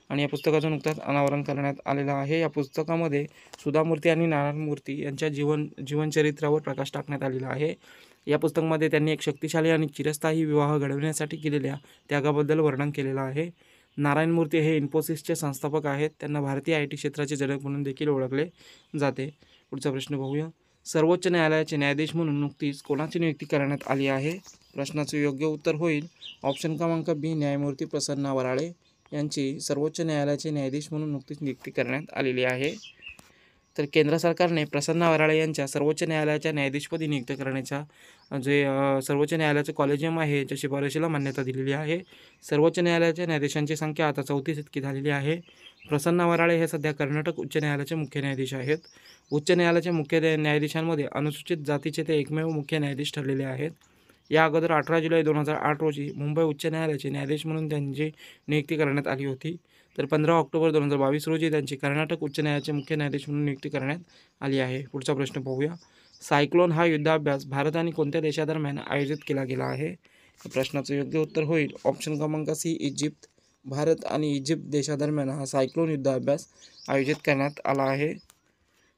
आणि या पुस्तकाचं नुकताच अनावरण करण्यात आलेलं आहे. या पुस्तकामध्ये सुधा मूर्ती आणि नारायण मूर्ती यांच्या जीवनचरित्रावर प्रकाश टाकण्यात आलेला आहे. या पुस्तकामध्ये त्यांनी एक शक्तिशाली आणि चिरस्थायी विवाह घडविण्यासाठी केलेल्या त्यागाबद्दल वर्णन केलेलं आहे. नारायण मूर्ती हे इन्फोसिसचे संस्थापक आहेत. त्यांना भारतीय IT क्षेत्राचे जनक म्हणून देखील ओळखले जाते. पुढचा प्रश्न पाहूया. सर्वोच्च न्यायालयाचे न्यायाधीश म्हणून नुकतीच कोणाची नियुक्ती करण्यात आली आहे? प्रश्नाचं योग्य उत्तर होईल ऑप्शन क्रमांक बी न्यायमूर्ती प्रसन्ना वराळे यांची सर्वोच्च न्यायालयाचे न्यायाधीश म्हणून नुकतीच नियुक्ती करण्यात आलेली आहे. तर केंद्र सरकारने प्रसन्ना वराळे यांच्या सर्वोच्च न्यायालयाच्या न्यायाधीशपदी नियुक्त करण्याच्या सर्वोच्च न्यायालयाचे कॉलेजियम आहे याच्या शिफारशीला मान्यता दिलेली आहे. सर्वोच्च न्यायालयाच्या न्यायाधीशांची संख्या आता 34 इतकी झालेली आहे. प्रसन्ना वराळे हे सध्या कर्नाटक उच्च न्यायालयाचे मुख्य न्यायाधीश आहेत. उच्च न्यायालयाचे मुख्य न्यायाधीशांमध्ये अनुसूचित जातीचे ते एकमेव मुख्य न्यायाधीश ठरलेले आहेत. या अगोदर 18 जुलै 2008 रोजी मुंबई उच्च न्यायालयाचे न्यायाधीश म्हणून त्यांची नियुक्ती करण्यात आली होती. तर 15 ऑक्टोबर 2022 रोजी त्यांची कर्नाटक उच्च न्यायालयाचे मुख्य न्यायाधीश म्हणून नियुक्ती करण्यात आली आहे. पुढचा प्रश्न पाहूया. सायक्लोन हा युद्धाभ्यास भारत आणि कोणत्या देशादरम्यान आयोजित केला गेला आहे? प्रश्नाचं योग्य उत्तर होईल ऑप्शन क्रमांक सी इजिप्त. भारत आणि इजिप्त देशादरम्यान हा सायक्लोन युद्धाभ्यास आयोजित करण्यात आला आहे.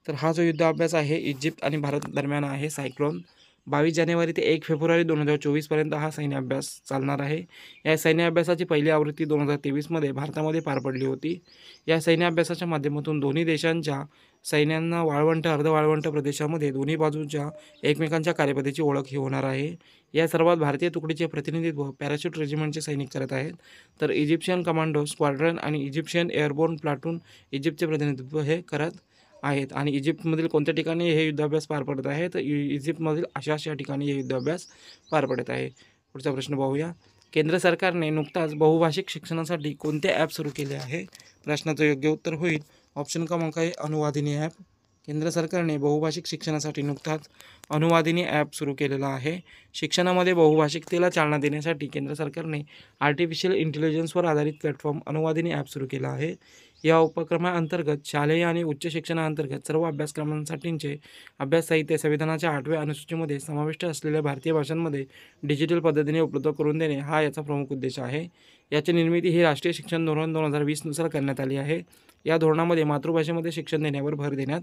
तर हा जो युद्धाभ्यास आहे इजिप्त आणि भारत दरम्यान आहे सायक्लोन. 22 जानेवारी ते 1 फेब्रुवारी 2024पर्यंत हा सैन्य अभ्यास चालणार आहे. या सैन्य अभ्यासाची पहिली आवृत्ती 2023मध्ये भारतामध्ये पार पडली होती. या सैन्य अभ्यासाच्या माध्यमातून दोन्ही देशांच्या सैन्यांना वाळवंट अर्धवाळवंट प्रदेशामध्ये दोन्ही बाजूच्या एकमेकांच्या कार्यपद्धतीची ओळख ही होणार आहे. या सर्वात भारतीय तुकडीचे प्रतिनिधित्व पॅराशूट रेजिमेंटचे सैनिक करत आहेत. तर इजिप्शियन कमांडो स्क्वाड्रन आणि इजिप्शियन एअरबोर्न प्लाटून इजिप्तचे प्रतिनिधित्व हे करत आहेत. आणि इजिप्तमधील कोणत्या ठिकाणी हे युद्धाभ्यास पार पडत आहे? तर इजिप्तमधील अशा ठिकाणी हे युद्धाभ्यास पार पडत आहे. पुढचा प्रश्न पाहूया. केंद्र सरकारने नुकताच बहुभाषिक शिक्षणासाठी कोणते ॲप सुरू केले आहे? प्रश्नाचं योग्य उत्तर होईल ऑप्शन क्रमांक आहे अनुवादिनी ॲप. केंद्र सरकारने बहुभाषिक शिक्षणासाठी नुकताच अनुवादिनी ॲप सुरू केलेला आहे. शिक्षणामध्ये बहुभाषिकतेला चालना देण्यासाठी केंद्र सरकारने आर्टिफिशियल इंटेलिजन्सवर आधारित प्लॅटफॉर्म अनुवादिनी ॲप सुरू केला आहे. या उपक्रमाअंतर्गत शालेय आणि उच्च शिक्षणाअंतर्गत सर्व अभ्यासक्रमांसाठींचे अभ्यास साहित्य संविधानाच्या 8व्या अनुसूचीमध्ये समाविष्ट असलेल्या भारतीय भाषांमध्ये डिजिटल पद्धतीने उपलब्ध करून देणे हा याचा प्रमुख उद्देश आहे. याची निर्मिती ही राष्ट्रीय शिक्षण धोरण 2020 नुसार करण्यात आली आहे. या धोरणामध्ये मातृभाषेमध्ये शिक्षण देण्यावर भर देण्यात